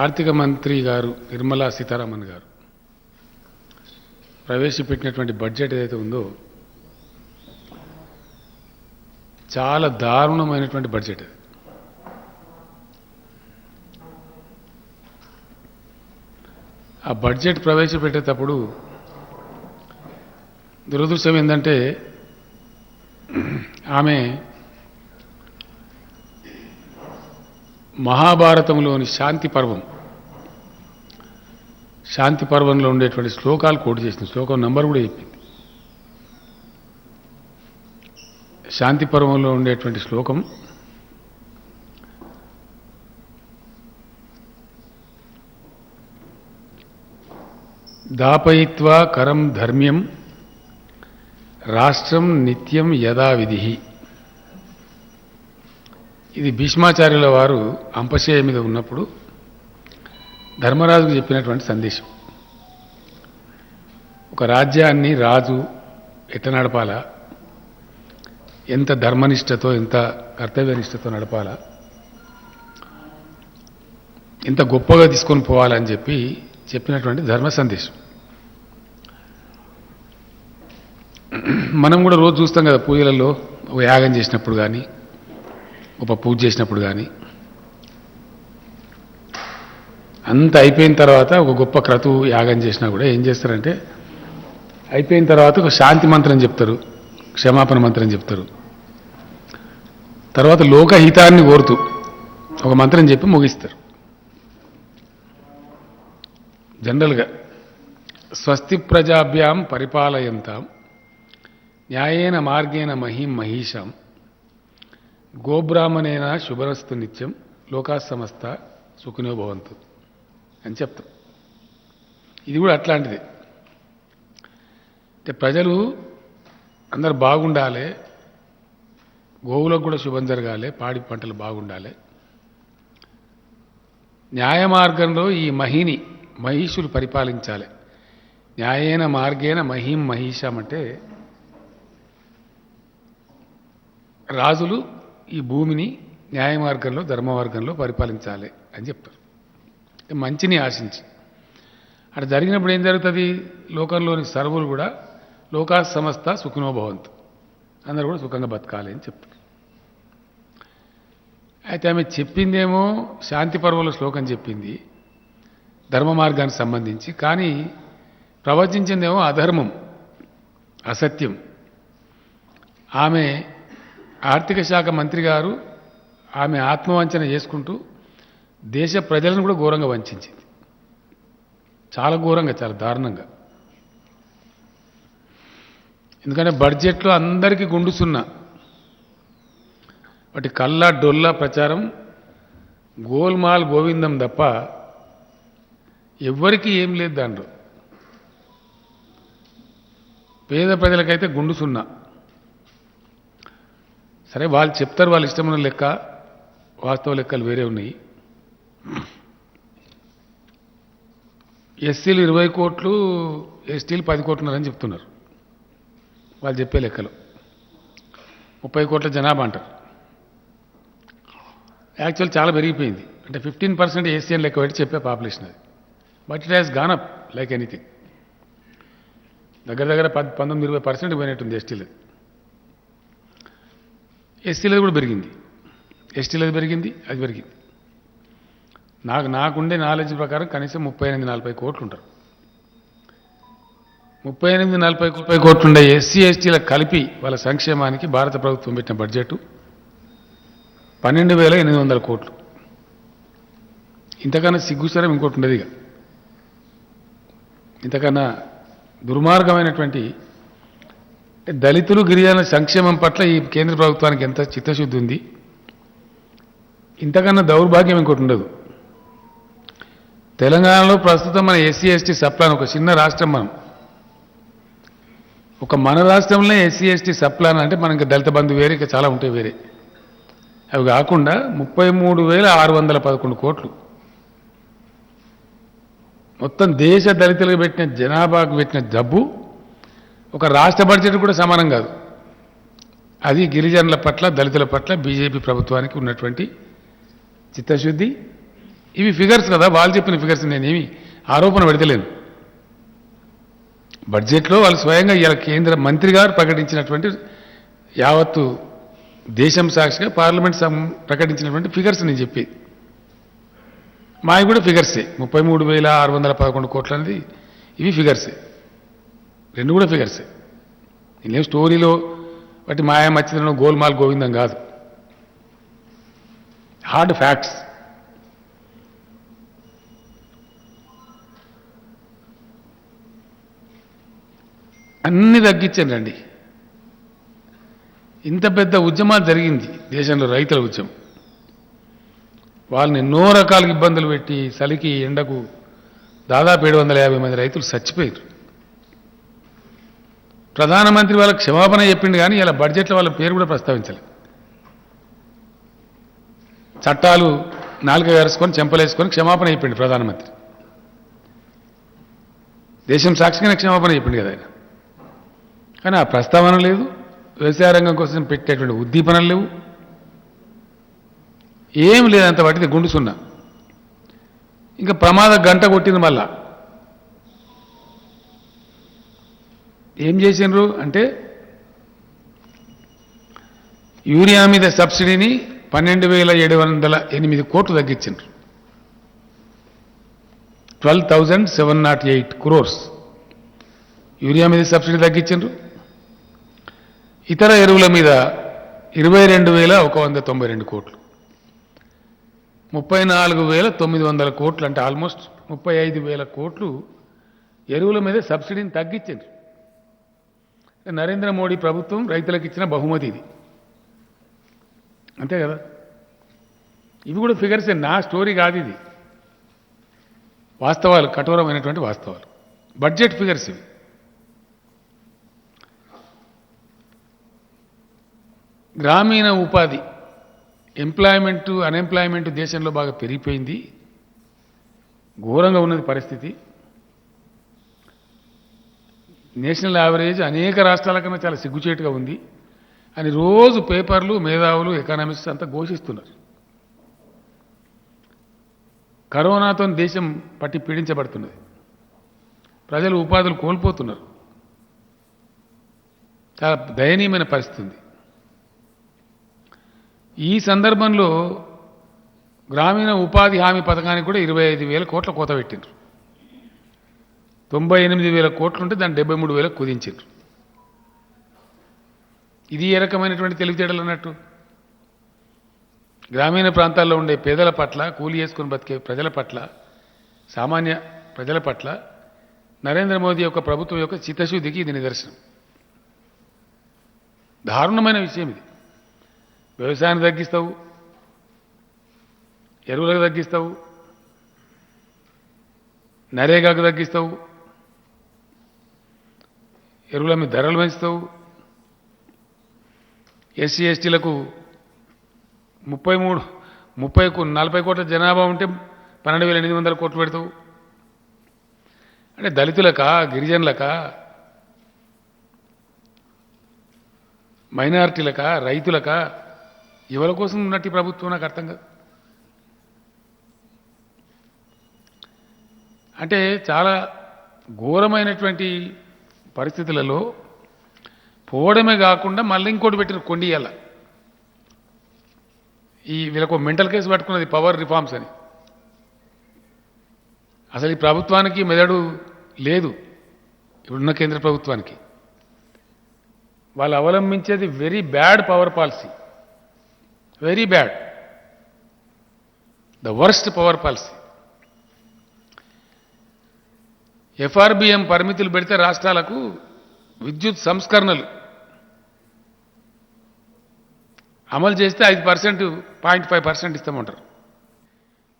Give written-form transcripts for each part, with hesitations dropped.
ఆర్థిక మంత్రి గారు నిర్మలా సీతారామన్ గారు ప్రవేశపెట్టినటువంటి బడ్జెట్ ఏదైతే ఉందో చాలా దారుణమైనటువంటి బడ్జెట్ అది. ఆ బడ్జెట్ ప్రవేశపెట్టేటప్పుడు దురదృష్టం ఏంటంటే ఆమె మహాభారతంలోని శాంతి పర్వంలో ఉండేటువంటి శ్లోకాలు కోట్ చేసింది. శ్లోకం నంబర్ కూడా చెప్పింది. శాంతి పర్వంలో ఉండేటువంటి శ్లోకం దాపయిత్వా కరం ధర్మ్యం రాష్ట్రం నిత్యం యథావిధి. ఇది భీష్మాచార్యుల వారు అంపశయ్య మీద ఉన్నప్పుడు ధర్మరాజుకు చెప్పినటువంటి సందేశం. ఒక రాజ్యాన్ని రాజు ఎట్లా నడపాలా, ఎంత ధర్మనిష్టతో ఎంత కర్తవ్యనిష్టతో నడపాలా, ఎంత గొప్పగా తీసుకొని పోవాలని చెప్పినటువంటి ధర్మ సందేశం. మనం కూడా రోజు చూస్తాం కదా, పూజలలో ఒక యాగం చేసినప్పుడు కానీ ఒక పూజ చేసినప్పుడు కానీ అంత అయిపోయిన తర్వాత ఒక గొప్ప క్రతువు యాగం చేసినా కూడా ఏం చేస్తారంటే అయిపోయిన తర్వాత ఒక శాంతి మంత్రం చెప్తారు, క్షమాపణ మంత్రం చెప్తారు. తర్వాత లోకహితాన్ని కోరుతూ ఒక మంత్రం చెప్పి ముగిస్తారు. జనరల్గా స్వస్తి ప్రజాభ్యాం పరిపాలయంతాం న్యాయేన మార్గేణ మహీం మహిషాం గోబ్రాహ్మణేన శుభరస్తు నిత్యం లోకా సమస్త సుఖినో భవంతు అని చెప్తాం. ఇది కూడా అట్లాంటిదే. అంటే ప్రజలు అందరు బాగుండాలి, గోవులకు కూడా శుభం జరగాలి, పాడి పంటలు బాగుండాలి. న్యాయ మార్గంలో ఈ మహిషులు పరిపాలించాలి. న్యాయేన మార్గేన మహీం మహిషాం అంటే రాజులు ఈ భూమిని న్యాయ మార్గంలో ధర్మ మార్గంలో పరిపాలించాలి అని చెప్తారు. మంచిని ఆశించి అక్కడ జరిగినప్పుడు ఏం జరుగుతుంది, లోకంలోని సర్వులు కూడా లోకా సమస్త సుఖినో భవంతు, అందరూ కూడా సుఖంగా బతకాలి అని చెప్తారు. అయితే ఆమె చెప్పిందేమో శాంతి పర్వంలో శ్లోకం చెప్పింది ధర్మ మార్గానికి సంబంధించి, కానీ ప్రవచించిందేమో అధర్మం, అసత్యం. ఆమె ఆర్థిక శాఖ మంత్రి గారు ఆమె ఆత్మవంచన చేసుకుంటూ దేశ ప్రజలను కూడా ఘోరంగా వంచింది. చాలా ఘోరంగా, చాలా దారుణంగా. ఎందుకంటే బడ్జెట్లో అందరికీ గుండుసున్నా వాటి కల్లా డొల్లా ప్రచారం, గోల్మాల్ గోవిందం తప్ప ఎవ్వరికీ ఏం లేదు దాంట్లో. పేద ప్రజలకైతే గుండుసున్నా. సరే వాళ్ళు చెప్తారు, వాళ్ళు ఇష్టమైన లెక్క, వాస్తవ లెక్కలు వేరే ఉన్నాయి. ఎస్సీలు 20 కోట్లు, ఎస్టీలు 10 కోట్లున్నారని చెప్తున్నారు వాళ్ళు చెప్పే లెక్కలు. 30 కోట్ల జనాభా అంటారు. యాక్చువల్ చాలా పెరిగిపోయింది. అంటే 15% ఏసీఎన్ లెక్క పెట్టి చెప్పే పాపులేషన్ అది. But it has gone up like anything. దగ్గర 19-20% పోయినట్టుంది ఎస్టీలది. ఎస్టీలది కూడా పెరిగింది, ఎస్టీలది పెరిగింది, అది పెరిగింది. నాకుండే నాలెడ్జ్ ప్రకారం కనీసం 38-40 కోట్లు ఉంటారు. 38-40 కోట్లు ఉండే ఎస్సీ ఎస్టీలకు కలిపి వాళ్ళ సంక్షేమానికి భారత ప్రభుత్వం పెట్టిన బడ్జెట్ 12,800 కోట్లు. ఇంతకన్నా సిగ్గుసరం ఇంకోటి ఉండదు. ఇక ఇంతకన్నా దుర్మార్గమైనటువంటి దళితులు గిరిజనుల సంక్షేమం పట్ల ఈ కేంద్ర ప్రభుత్వానికి ఎంత చిత్తశుద్ధి ఉంది, ఇంతకన్నా దౌర్భాగ్యం ఇంకోటి ఉండదు. తెలంగాణలో ప్రస్తుతం మన ఎస్సీ ఎస్టీ సప్లాన్, ఒక చిన్న రాష్ట్రం మనం, మన రాష్ట్రంలో ఎస్సీ ఎస్టీ సప్లాన్ అంటే మనకి దళిత బంధు వేరే, ఇక చాలా ఉంటాయి వేరే. అవి కాకుండా 33,611 కోట్లు మొత్తం దేశ దళితులకు పెట్టిన, జనాభాకు పెట్టిన డబ్బు ఒక రాష్ట్ర బడ్జెట్ కూడా సమానం కాదు. అది గిరిజనుల పట్ల, దళితుల పట్ల బీజేపీ ప్రభుత్వానికి ఉన్నటువంటి చిత్తశుద్ధి, ఇవి ఫిగర్స్ కదా, వాళ్ళు చెప్పిన ఫిగర్స్, నేనేమి ఆరోపణ పెడతలేను. బడ్జెట్లో వాళ్ళు స్వయంగా ఇలా కేంద్ర మంత్రి గారు ప్రకటించినటువంటి యావత్తు దేశం సాక్షిగా పార్లమెంట్ ప్రకటించినటువంటి ఫిగర్స్ నేను చెప్పేది. మావి కూడా ఫిగర్సే. 33,611 కోట్లు అనేది ఇవి ఫిగర్సే, రెండు కూడా ఫిగర్సే. ఇదేం స్టోరీలో వాటి మాయా మచ్చిదనం గోల్మాల్ గోవిందం కాదు, హార్డ్ ఫ్యాక్ట్స్. అన్ని తగ్గించండి. ఇంత పెద్ద ఉద్యమాలు జరిగింది దేశంలో, రైతుల ఉద్యమం. వాళ్ళని ఎన్నో రకాల ఇబ్బందులు పెట్టి చలికి ఎండకు దాదాపు 750 మంది రైతులు చచ్చిపోయారు. ప్రధానమంత్రి వాళ్ళకి క్షమాపణ చెప్పిండు కానీ ఇలా బడ్జెట్లో వాళ్ళ పేరు కూడా ప్రస్తావించలేదు. చట్టాలు నాలుక వేసుకొని చెంపలేసుకొని క్షమాపణ చెప్పిండు ప్రధానమంత్రి. దేశం సాక్షిగానే క్షమాపణ చెప్పిండు కదా ఆయన. కానీ ఆ ప్రస్తావన లేదు. వ్యవసాయ రంగం కోసం పెట్టేటువంటి ఉద్దీపనలు లేవు, ఏం లేదంత వాటిది గుండు సున్నా. ఇంకా ప్రమాద గంట కొట్టింది. మళ్ళా ఏం చేసిండ్రు అంటే యూరియా మీద సబ్సిడీని 12,708 కోట్లు తగ్గించిండ్రు. 12,708 crores యూరియా మీద సబ్సిడీ తగ్గించిండ్రు. ఇతర ఎరువుల మీద 22,192 కోట్లు, 34,900 కోట్లు, అంటే ఆల్మోస్ట్ 35,000 కోట్లు ఎరువుల మీద సబ్సిడీని తగ్గించింది. నరేంద్ర మోడీ ప్రభుత్వం రైతులకు ఇచ్చిన బహుమతి ఇది, అంతే కదా. ఇవి కూడా ఫిగర్సే, నా స్టోరీ కాదు ఇది, వాస్తవాలు, కఠోరమైనటువంటి వాస్తవాలు, బడ్జెట్ ఫిగర్స్ ఇవి. గ్రామీణ ఉపాధి, ఎంప్లాయ్మెంటు అన్ఎంప్లాయ్మెంట్ దేశంలో బాగా పెరిగిపోయింది, ఘోరంగా ఉన్నది పరిస్థితి. నేషనల్ యావరేజ్ అనేక రాష్ట్రాల కన్నా చాలా సిగ్గుచేటుగా ఉంది అని రోజు పేపర్లు, మేధావులు, ఎకానమిస్ట్స్ అంతా ఘోషిస్తున్నారు. కరోనాతో దేశం పట్టి పీడించబడుతున్నది, ప్రజలు ఉపాధులు కోల్పోతున్నారు, చాలా దయనీయమైన పరిస్థితి ఉంది. ఈ సందర్భంలో గ్రామీణ ఉపాధి హామీ పథకానికి కూడా 25,000 కోట్ల కోత పెట్టిండ్రు. 98,000 కోట్లు ఉంటే దాన్ని 73,000 కుదించారు. ఇది ఏ రకమైనటువంటి తెలివితేటలు అన్నట్టు. గ్రామీణ ప్రాంతాల్లో ఉండే పేదల పట్ల, కూలి చేసుకుని బతికే ప్రజల పట్ల, సామాన్య ప్రజల పట్ల నరేంద్ర మోదీ యొక్క ప్రభుత్వం యొక్క చిత్తశుద్ధికి ఇది నిదర్శనం. దారుణమైన విషయం ఇది. వ్యవసాయాన్ని తగ్గిస్తావు, ఎరువులకు తగ్గిస్తావు, నరేగాకు తగ్గిస్తావు, ఎరువుల మీద ధరలు పెంచుతావు, ఎస్సీ ఎస్టీలకు 40 కోట్ల జనాభా ఉంటే 12,800 కోట్లు పెడతావు. అంటే దళితులకా, గిరిజనులకా, మైనారిటీలకా, రైతులకా, ఎవరి కోసం ఉన్నట్టు ప్రభుత్వం నాకు అర్థం కాదు. అంటే చాలా ఘోరమైనటువంటి పరిస్థితులలో పోవడమే కాకుండా మళ్ళీ ఇంకోటి పెట్టిన కొండియాల. వీళ్ళకు మెంటల్ కేసు పట్టుకున్నది పవర్ రిఫార్మ్స్ అని. అసలు ఈ ప్రభుత్వానికి మెదడు లేదు, ఇప్పుడున్న కేంద్ర ప్రభుత్వానికి. వాళ్ళు అవలంబించేది very bad power policy, very bad, the worst power policy. FRBM పరిమితులు పెడితే రాష్ట్రాలకు విద్యుత్ సంస్కరణలు అమలు చేస్తే 5%, 0.5% ఇస్తామంటారు.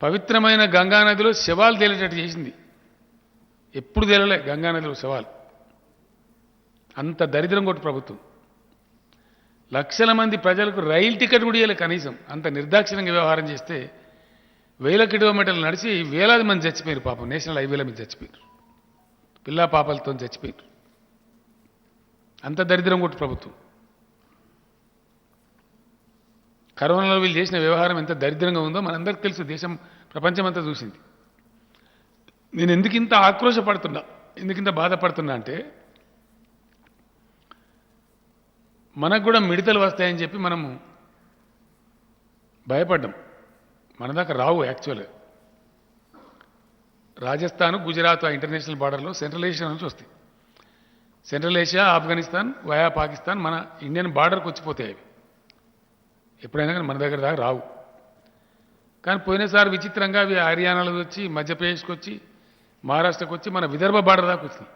పవిత్రమైన గంగానదిలో శవాలు తేలేటట్టు చేసింది. ఎప్పుడు తేలలే గంగానదిలో శవాలు. అంత దరిద్రం కొట్టు ప్రభుత్వం. లక్షల మంది ప్రజలకు రైలు టికెట్ కూడా ఇవ్వలే కనీసం. అంత నిర్దాక్షిణ్యంగా వ్యవహారం చేస్తే 1000 కిలోమీటర్లు నడిచి వేలాది మంది చచ్చిపోయారు. పాపం నేషనల్ హైవేల మీద చచ్చిపోయారు, పిల్లా పాపలతో చచ్చిపోయారు. అంత దరిద్రం కొట్టు ప్రభుత్వం. కరోనాలో వీళ్ళు చేసిన వ్యవహారం ఎంత దరిద్రంగా ఉందో మనందరికీ తెలుసు. దేశం ప్రపంచమంతా చూసింది. నేను ఎందుకు ఇంత ఆక్రోశపడుతున్నా, ఎందుకు ఇంత బాధపడుతున్నా అంటే మనకు కూడా మిడతలు వస్తాయని చెప్పి మనము భయపడ్డాం. మన దాకా రావు. యాక్చువల్గా రాజస్థాన్, గుజరాత్ ఆ ఇంటర్నేషనల్ బార్డర్లో సెంట్రల్ ఏషియా నుంచి వస్తాయి. Central Asia, Afghanistan, via Pakistan మన ఇండియన్ బార్డర్కి వచ్చిపోతాయి. అవి ఎప్పుడైనా కానీ మన దగ్గర దాకా రావు. కానీ పోయినసారి విచిత్రంగా అవి హర్యానాలో వచ్చి, మధ్యప్రదేశ్కి వచ్చి, మహారాష్ట్రకు వచ్చి, మన విదర్భ బార్డర్ దాకా వచ్చినాయి.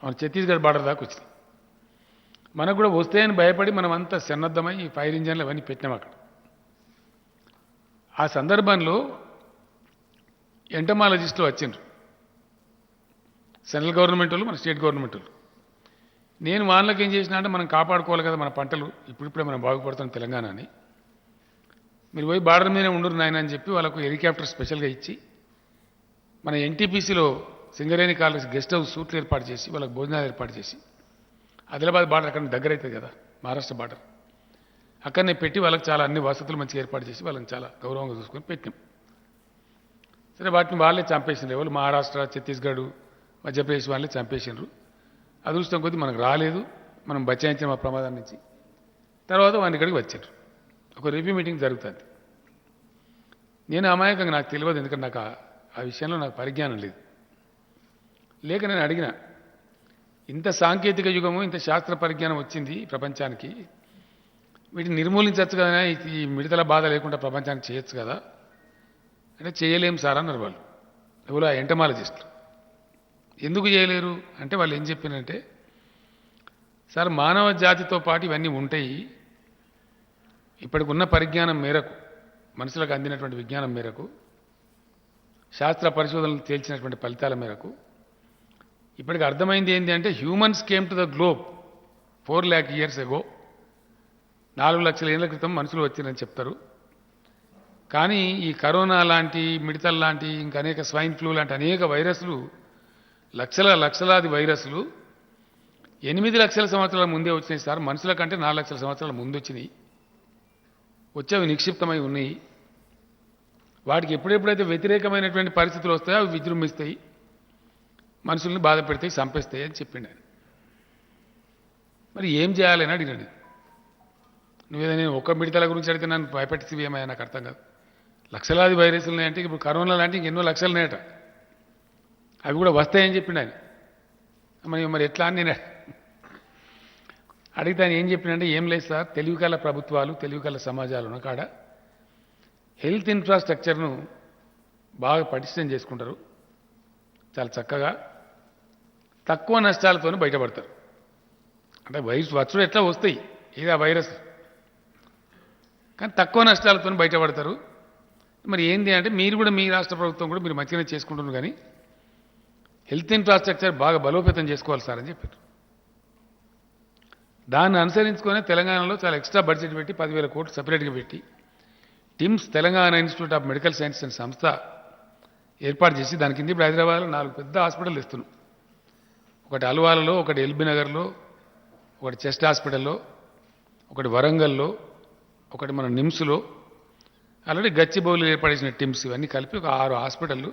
మన ఛత్తీస్గఢ్ బార్డర్ దాకా వచ్చినాయి. మనకు కూడా వస్తాయని భయపడి మనం అంతా సన్నద్ధమై ఫైర్ ఇంజన్లు అవన్నీ పెట్టినాం అక్కడ. ఆ సందర్భంలో ఎంటమాలజిస్టులు వచ్చిండ్రు, సెంట్రల్ గవర్నమెంట్ వాళ్ళు, మన స్టేట్ గవర్నమెంట్ వాళ్ళు. నేను వాళ్ళకి ఏం చేసినా అంటే మనం కాపాడుకోవాలి కదా మన పంటలు, ఇప్పుడిప్పుడే మనం బాగుపడుతున్నాం తెలంగాణ అని, మీరు పోయి బార్డర్ మీదే ఉండరు నాయన అని చెప్పి వాళ్ళకు హెలికాప్టర్ స్పెషల్గా ఇచ్చి మన ఎన్టీపీసీలో సింగరేణి కాలేజ్ గెస్ట్ హౌస్ సూట్లు ఏర్పాటు చేసి వాళ్ళకి భోజనాలు ఏర్పాటు చేసి, ఆదిలాబాద్ బార్డర్ అక్కడ దగ్గర అవుతుంది కదా మహారాష్ట్ర బార్డర్, అక్కడనే పెట్టి వాళ్ళకి చాలా అన్ని వసతులు మంచిగా ఏర్పాటు చేసి వాళ్ళని చాలా గౌరవంగా చూసుకొని పెట్టినాం. సరే వాటిని వాళ్ళే చంపేసిండ్రు. ఎవరు మహారాష్ట్ర, ఛత్తీస్గఢ్, మధ్యప్రదేశ్ వాళ్ళే చంపేసిండ్రు. అదృష్టం కొద్దీ మనకు రాలేదు, మనం బచాయించిన ఆ ప్రమాదం నుంచి. తర్వాత వాడిని ఇక్కడికి వచ్చారు. ఒక రివ్యూ మీటింగ్ జరుగుతుంది. నేను అమాయకంగా, నాకు తెలియదు, ఎందుకంటే నాకు ఆ విషయంలో నాకు పరిజ్ఞానం లేదు. లేక నేను అడిగిన, ఇంత సాంకేతిక యుగము, ఇంత శాస్త్ర పరిజ్ఞానం వచ్చింది ప్రపంచానికి, వీటిని నిర్మూలించవచ్చు కదా, ఈ మిడతల బాధ లేకుండా ప్రపంచానికి చేయొచ్చు కదా అంటే, చేయలేం సార్ అన్నారు వాళ్ళు. ఎవరు? ఆ ఎంటమాలజిస్టులు. ఎందుకు చేయలేరు అంటే వాళ్ళు ఏం చెప్పినంటే, సార్ మానవ జాతితో పాటు ఇవన్నీ ఉంటాయి, ఇప్పటికి ఉన్న పరిజ్ఞానం మేరకు, మనుషులకు అందినటువంటి విజ్ఞానం మేరకు, శాస్త్ర పరిశోధనలు తేల్చినటువంటి ఫలితాల మేరకు ఇప్పటికి అర్థమైంది ఏంటి అంటే, humans came to the globe 4 lakh years ago. 4 లక్షల ఏళ్ల క్రితం మనుషులు వచ్చిరని చెప్తారు. కానీ ఈ కరోనా లాంటి, మిడతల లాంటి, ఇంకా అనేక స్వైన్ ఫ్లూ లాంటి అనేక వైరస్లు, లక్షలాది వైరస్లు 8 లక్షల సంవత్సరాల ముందే వచ్చినాయి సార్. మనుషుల కంటే 4 లక్షల సంవత్సరాల ముందు వచ్చినాయి. వచ్చేవి నిక్షిప్తమై ఉన్నాయి. వాటికి ఎప్పుడెప్పుడైతే వ్యతిరేకమైనటువంటి పరిస్థితులు వస్తాయో అవి విజృంభిస్తాయి, మనుషుల్ని బాధ పెడతాయి, చంపేస్తాయి అని చెప్పిండు ఆయన. మరి ఏం చేయాలని అడిగినాడు. నువ్వేదో నేను ఒక్క మిడతల గురించి అడిగితే నన్ను భయపెట్టివి ఏమయ్యా, నాకు అర్థం కాదు. లక్షలాది వైరస్లు ఉన్నాయంటే, ఇప్పుడు కరోనా లాంటి ఇంకెన్నో లక్షలు ఉన్నాయట, అవి కూడా వస్తాయని చెప్పిండు ఆయన. మరి ఎట్లా అని నేను అడిగితే ఆయన ఏం చెప్పినంటే, ఏం లేదు సార్, తెలివికల ప్రభుత్వాలు, తెలివికల సమాజాలు ఉన్న కాడ హెల్త్ ఇన్ఫ్రాస్ట్రక్చర్ను బాగా పటిష్టం చేసుకుంటారు, చాలా చక్కగా తక్కువ నష్టాలతో బయటపడతారు. అంటే వైరస్ వచ్చుడు ఎట్లా వస్తాయి, ఏది ఆ వైరస్, కానీ తక్కువ నష్టాలతో బయటపడతారు. మరి ఏంటి అంటే, మీరు కూడా మీ రాష్ట్ర ప్రభుత్వం కూడా మీరు మంచిగానే చేసుకుంటున్నారు, కానీ హెల్త్ ఇన్ఫ్రాస్ట్రక్చర్ బాగా బలోపేతం చేసుకోవాలి సార్ అని చెప్పారు. దాన్ని అనుసరించుకొని తెలంగాణలో చాలా ఎక్స్ట్రా బడ్జెట్ పెట్టి 10,000 కోట్లు సపరేట్గా పెట్టి TIMS, Telangana institute of medical science అనే సంస్థ ఏర్పాటు చేసి, దాని కింద ఇప్పుడు హైదరాబాద్లో 4 పెద్ద హాస్పిటల్ ఇస్తున్నాం. ఒకటి అల్వాలలో, ఒకటి ఎల్బీ నగర్లో, ఒకటి చెస్ట్ హాస్పిటల్లో, ఒకటి వరంగల్లో, ఒకటి మన నిమ్స్లో, ఆల్రెడీ గచ్చిబౌలిలో ఏర్పడేసిన టిమ్స్, ఇవన్నీ కలిపి ఒక 6 హాస్పిటళ్ళు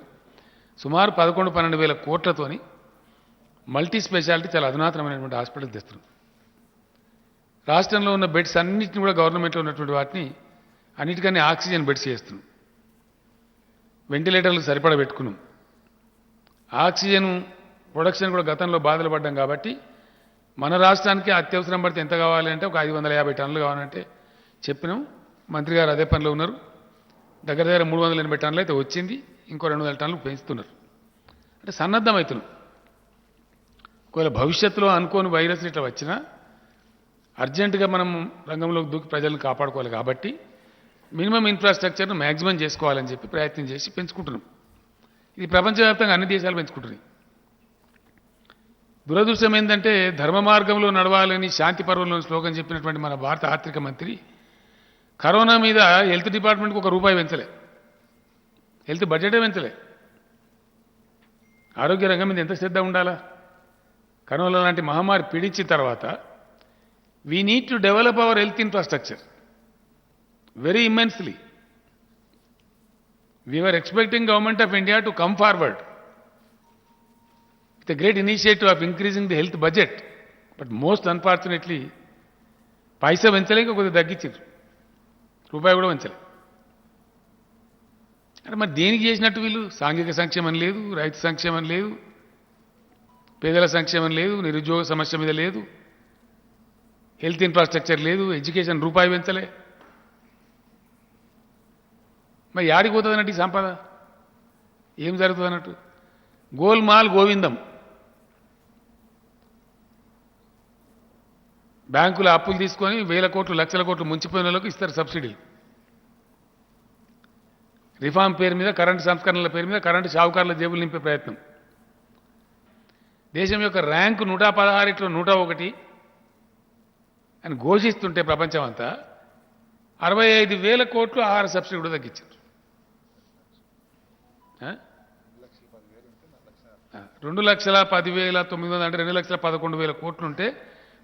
సుమారు 11-12 వేల కోట్లతోని మల్టీ స్పెషాలిటీ చాలా అధునాతనమైనటువంటి హాస్పిటల్ తెస్తున్నాం. రాష్ట్రంలో ఉన్న బెడ్స్ అన్నింటినీ కూడా, గవర్నమెంట్లో ఉన్నటువంటి వాటిని అన్నిటికన్నా ఆక్సిజన్ బెడ్స్ చేస్తున్నాం. వెంటిలేటర్లు సరిపడా పెట్టుకున్నాం. ఆక్సిజన్ ప్రొడక్షన్ కూడా గతంలో బాధలు పడ్డాం కాబట్టి, మన రాష్ట్రానికి అత్యవసరం పడితే ఎంత కావాలి అంటే ఒక 550 టన్నులు కావాలంటే చెప్పినాం. మంత్రి గారు అదే పనిలో ఉన్నారు. దగ్గర 380 టన్నులు అయితే వచ్చింది, ఇంకో 200 టన్నులు పెంచుతున్నారు. అంటే సన్నద్ధమవుతున్నాం. ఒకవేళ భవిష్యత్తులో అనుకోని వైరస్ ఇట్లా వచ్చినా అర్జెంటుగా మనం రంగంలోకి దూకి ప్రజలను కాపాడుకోవాలి కాబట్టి మినిమం ఇన్ఫ్రాస్ట్రక్చర్ను మ్యాక్సిమం చేసుకోవాలని చెప్పి ప్రయత్నం చేసి పెంచుకుంటున్నాం. ఇది ప్రపంచవ్యాప్తంగా అన్ని దేశాలు పెంచుకుంటున్నాయి. దురదృష్టం ఏంటంటే, ధర్మ మార్గంలో నడవాలని శాంతి పర్వంలో శ్లోకం చెప్పినటువంటి మన భారత ఆర్థిక మంత్రి కరోనా మీద హెల్త్ డిపార్ట్మెంట్కి ₹1 పెంచలే, హెల్త్ బడ్జెటే పెంచలే. ఆరోగ్య రంగం మీద ఎంత శ్రద్ధ ఉండాలా? కరోనా లాంటి మహమ్మారి పీడించిన తర్వాత we need to develop our health infrastructure very immensely. We were expecting Government of India to come forward with a great initiative of increasing the health budget. But most unfortunately, పైసా పెంచలేక కొద్దిగా తగ్గించారు, రూపాయి కూడా పెంచలే. అంటే మరి దేనికి చేసినట్టు వీళ్ళు? సాంఘిక సంక్షేమం లేదు, రైతు సంక్షేమం లేదు, పేదల సంక్షేమం లేదు, నిరుద్యోగ సమస్య మీద లేదు, హెల్త్ ఇన్ఫ్రాస్ట్రక్చర్ లేదు, ఎడ్యుకేషన్ రూపాయి పెంచలే. మరి యాడికి పోతుంది అన్నట్టు ఈ సంపద? ఏం జరుగుతుంది అన్నట్టు? గోల్మాల్ గోవిందం. బ్యాంకుల అప్పులు తీసుకొని వేల కోట్లు లక్షల కోట్లు ముంచిపోయిన వాళ్ళకి ఇస్తారు సబ్సిడీలు. రిఫార్మ్ పేరు మీద, కరెంటు సంస్కరణల పేరు మీద కరెంటు షావుకారుల జేబులు నింపే ప్రయత్నం. దేశం యొక్క ర్యాంకు 116లో 101 అని ఘోషిస్తుంటే ప్రపంచం అంతా 65,000 కోట్లు ఆహార సబ్సిడీ కూడా తగ్గించారు. 2,10,900 అంటే 2,11,000 కోట్లు ఉంటే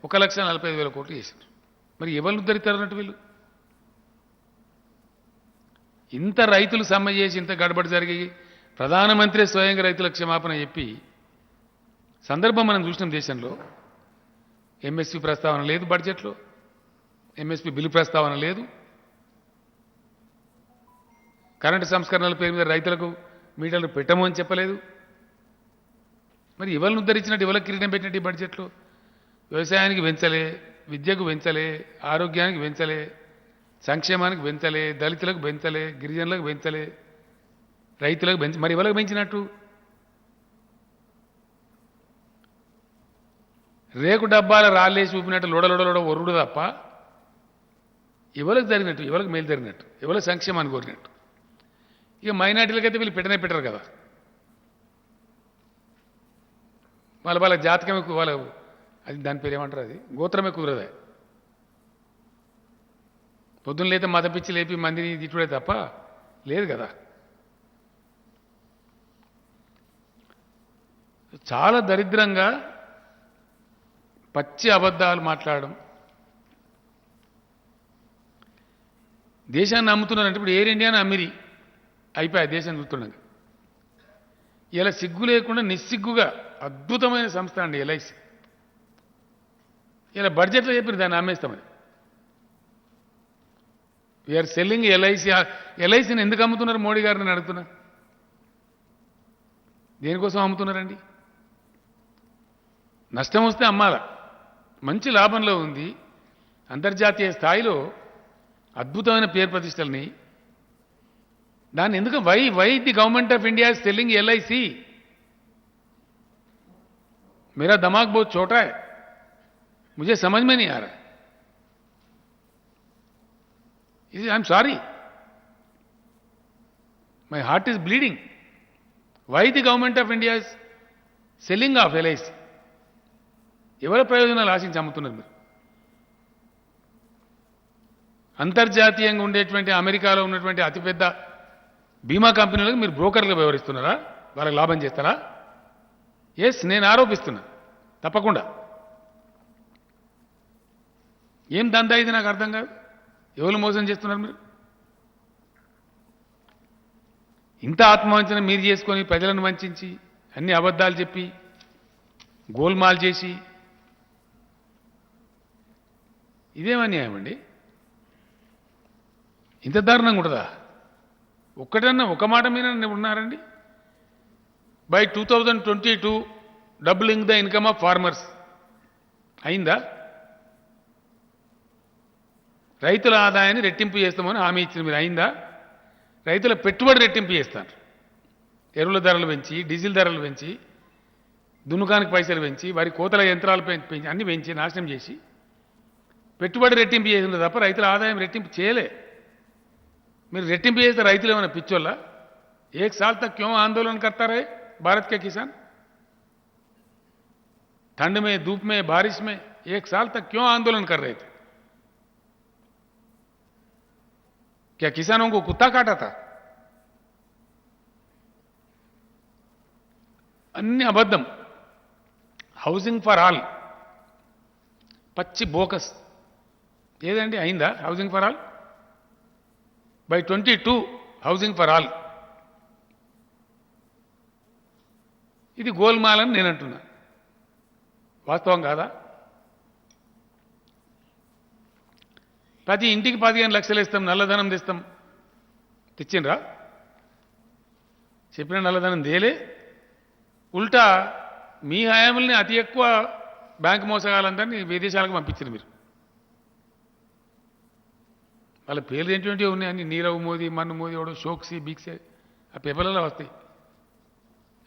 1,45,000 కోట్లు చేశారు. మరి ఎవరు ఉద్ధరిస్తారు అన్నట్టు వీళ్ళు? ఇంత రైతులు సమ్మె చేసి ఇంత గడబడి జరిగి ప్రధానమంత్రి స్వయంగా రైతుల క్షమాపణ చెప్పి సందర్భం మనం చూసిన దేశంలో ఎంఎస్పీ ప్రస్తావన లేదు, బడ్జెట్లో ఎంఎస్పీ బిల్లు ప్రస్తావన లేదు, కరెంటు సంస్కరణల పేరు మీద రైతులకు మీటర్లు పెట్టము అని చెప్పలేదు. మరి ఎవరిని ఉద్ధరించినట్టు, ఎవరికి కిరీటం పెట్టినట్టు ఈ బడ్జెట్లో? వ్యవసాయానికి పెంచలే, విద్యకు పెంచలే, ఆరోగ్యానికి పెంచలే, సంక్షేమానికి పెంచలే, దళితులకు పెంచలే, గిరిజనులకు పెంచలే, రైతులకు మరి ఎవరికి పెంచినట్టు? రేకు డబ్బాల రాళ్ళేసి చూపినట్టు లోడలోడలోడ ఒరుడు తప్ప ఎవరికి జరిగినట్టు, ఎవరికి మేలు జరిగినట్టు, ఎవరికి సంక్షేమాన్ని కోరినట్టు? ఇక మైనార్టీలకైతే వీళ్ళు పెట్టరు కదా. వాళ్ళ జాతకమే, వాళ్ళ అది దాని పేరు ఏమంటారు, అది గోత్రమే కుదరదే. పొద్దున్న లేతే మతపిచ్చి లేపి మందిని తిట్టుడే తప్ప లేదు కదా. చాలా దరిద్రంగా పచ్చి అబద్ధాలు మాట్లాడడం. దేశాన్ని నమ్ముతున్నారంటే ఇప్పుడు ఎయిర్ ఇండియాని అమ్మిరి అయిపోయా దేశం చూస్తుండగా. ఇలా సిగ్గు లేకుండా నిస్సిగ్గుగా అద్భుతమైన సంస్థ అండి ఎల్ఐసి. ఇలా బడ్జెట్లో చెప్పి దాన్ని అమ్మేస్తామని. We are selling LIC. ఎల్ఐసిని ఎందుకు అమ్ముతున్నారు మోడీ గారిని అడుగుతున్నా? దేనికోసం అమ్ముతున్నారండి? నష్టం వస్తే అమ్మాల, మంచి లాభంలో ఉంది, అంతర్జాతీయ స్థాయిలో అద్భుతమైన పేరు ప్రతిష్టలని, దాన్ని ఎందుకు why the government of India is selling LIC? मेरा दिमाग बहुत छोटा है, मुझे समझ में नहीं आ रहा. I am sorry, my heart is bleeding. Why the government of India is selling off LIC? ఎవరి ప్రయోజనాలు ఆశించి అమ్ముతున్నారు మీరు? అంతర్జాతీయంగా ఉండేటువంటి అమెరికాలో ఉన్నటువంటి అతిపెద్ద బీమా కంపెనీలకు మీరు బ్రోకర్లుగా వ్యవహరిస్తున్నారా? వాళ్ళకి లాభం చేస్తారా? ఎస్, నేను ఆరోపిస్తున్నా తప్పకుండా. ఏం దందా ఇది నాకు అర్థం కాదు. ఎవరు మోసం చేస్తున్నారు మీరు? ఇంత ఆత్మవంచన మీరు చేసుకొని ప్రజలను వంచి అన్ని అబద్ధాలు చెప్పి గోల్మాల్ చేసి ఇదేమన్యాయం అండి? ఇంత దారుణంగా ఉంటుందా? ఒక్కటన్నా ఒక మాట మీద ఉన్నారండి? By 2022 doubling the income of farmers అయిందా? రైతుల ఆదాయాన్ని రెట్టింపు చేస్తామని హామీ ఇచ్చిన మీరు అయిందా? రైతుల పెట్టుబడి రెట్టింపు చేస్తారు. ఎరువుల ధరలు పెంచి, డీజిల్ ధరలు పెంచి, దున్నుకానికి పైసలు పెంచి, వారి కోతల యంత్రాలు పెంచి అన్ని పెంచి నాశనం చేసి పెట్టుబడి రెట్టింపు చేసింది తప్ప రైతుల ఆదాయం రెట్టింపు చేయలే. మీరు రెట్టింపు చేస్తే రైతులు ఏమైనా పిచ్చోళ్ళా? एक साल तक क्यों आंदोलन करता रहे भारत के किसान? ठंड में, धूप में, बारिश में 1 साल तक क्यों आंदोलन कर रहे थे? क्या किसानों को कुत्ता काटा था? अन्य अबद्धम. హౌసింగ్ ఫర్ ఆల్ పచ్చి బోకస్. ఏదండి అయిందా housing for all? By 22 housing for all ఇది గోల్మాలని నేను అంటున్నా. వాస్తవం కాదా? ప్రతి ఇంటికి 15 లక్షలు ఇస్తాం, నల్లధనం తెస్తాం. తెచ్చిండ్రా? చెప్పిన నల్లధనం దేలే. ఉల్టా మీ హయాంల్ని అతి ఎక్కువ బ్యాంకు మోసగాలందరినీ విదేశాలకు పంపించింది మీరు. వాళ్ళ పేర్లు ఏంటంటే ఉన్నాయి అన్ని, నీరవ్ మోదీ, మన్ను మోదీ, ఎవడో షోక్సీ బీక్సే, ఆ పేపర్లలో వస్తాయి.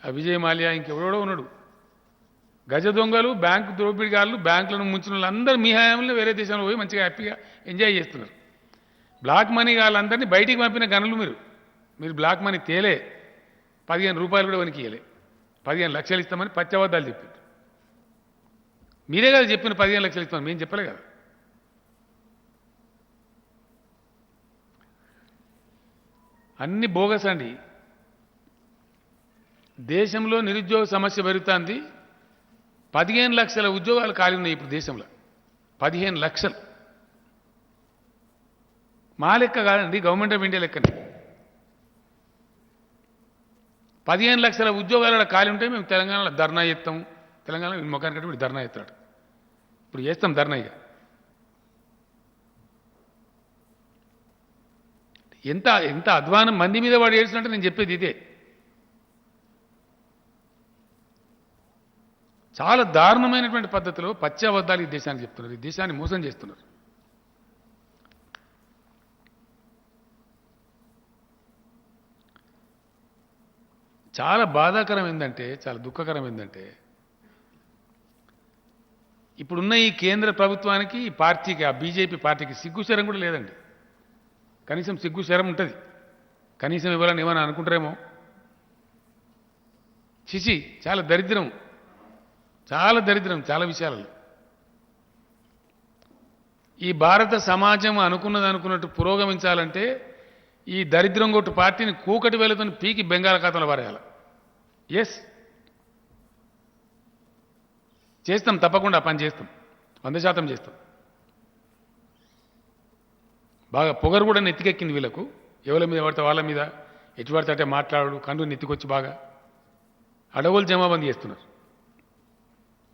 ఆ విజయ్ మాల్యా ఇంకెవడో ఉన్నాడు. గజ దొంగలు, బ్యాంకు దోపిడిగాళ్ళు, బ్యాంకులను ముంచిన వాళ్ళందరూ మీ హయాంలో వేరే దేశంలో పోయి మంచిగా హ్యాపీగా ఎంజాయ్ చేస్తున్నారు. బ్లాక్ మనీ వాళ్ళందరినీ బయటికి పంపిన గనులు మీరు బ్లాక్ మనీ తేలే. 15 రూపాయలు కూడా వనికి ఇయ్యలే. 15 లక్షలు ఇస్తామని పచ్చబద్దాలు చెప్పారు. మీరే కదా చెప్పిన 15 లక్షలు ఇస్తామని, మేము చెప్పలే కదా. అన్ని బోగస్ అండి. దేశంలో నిరుద్యోగ సమస్య పెరుగుతుంది. 15 లక్షల ఉద్యోగాలు ఖాళీ ఉన్నాయి ఇప్పుడు దేశంలో. 15 లక్షలు. మా లెక్క కాదండి, గవర్నమెంట్ ఆఫ్ ఇండియా లెక్కనే. 15 లక్షల ఉద్యోగాలు ఖాళీ ఉంటే మేము తెలంగాణలో ధర్నా చేస్తాం. తెలంగాణలో ముఖానికి ఇప్పుడు ధర్నా చేస్తాడు. ఇప్పుడు చేస్తాం ధర్నా. ఇక ఎంత ఎంత అధ్వానం మంది మీద వాడు ఏడ్చినట్టు నేను చెప్పేది ఇదే. చాలా దారుణమైనటువంటి పద్ధతిలో పచ్చబద్దాలు ఈ దేశానికి చెప్తున్నారు. ఈ దేశాన్ని మోసం చేస్తున్నారు. చాలా బాధాకరం ఏంటంటే, చాలా దుఃఖకరం ఏంటంటే, ఇప్పుడున్న ఈ కేంద్ర ప్రభుత్వానికి, ఈ పార్టీకి, ఆ బీజేపీ పార్టీకి సిగ్గుశరం కూడా లేదండి. కనీసం సిగ్గుశరం ఉంటుంది. కనీసం ఇవ్వాలని ఏమైనా అనుకుంటారేమో. చిచి, చాలా దరిద్రం, చాలా దరిద్రం, చాలా విషయాలలో. ఈ భారత సమాజం అనుకున్నట్టు పురోగమించాలంటే ఈ దరిద్రం కొట్టు పార్టీని కూకటి వేలతో పీకి బెంగాళాఖాతంలో పారేయాలి. ఎస్, చేస్తాం, తప్పకుండా పని చేస్తాం, 100% చేస్తాం. బాగా పొగరు కూడా నెత్తికెక్కింది వీళ్ళకు. ఎవరి మీద పడితే వాళ్ళ మీద, ఎటు పడితే అంటే మాట్లాడు, కండు నెత్తికొచ్చి బాగా అడవులు జమాబందీ చేస్తున్నారు.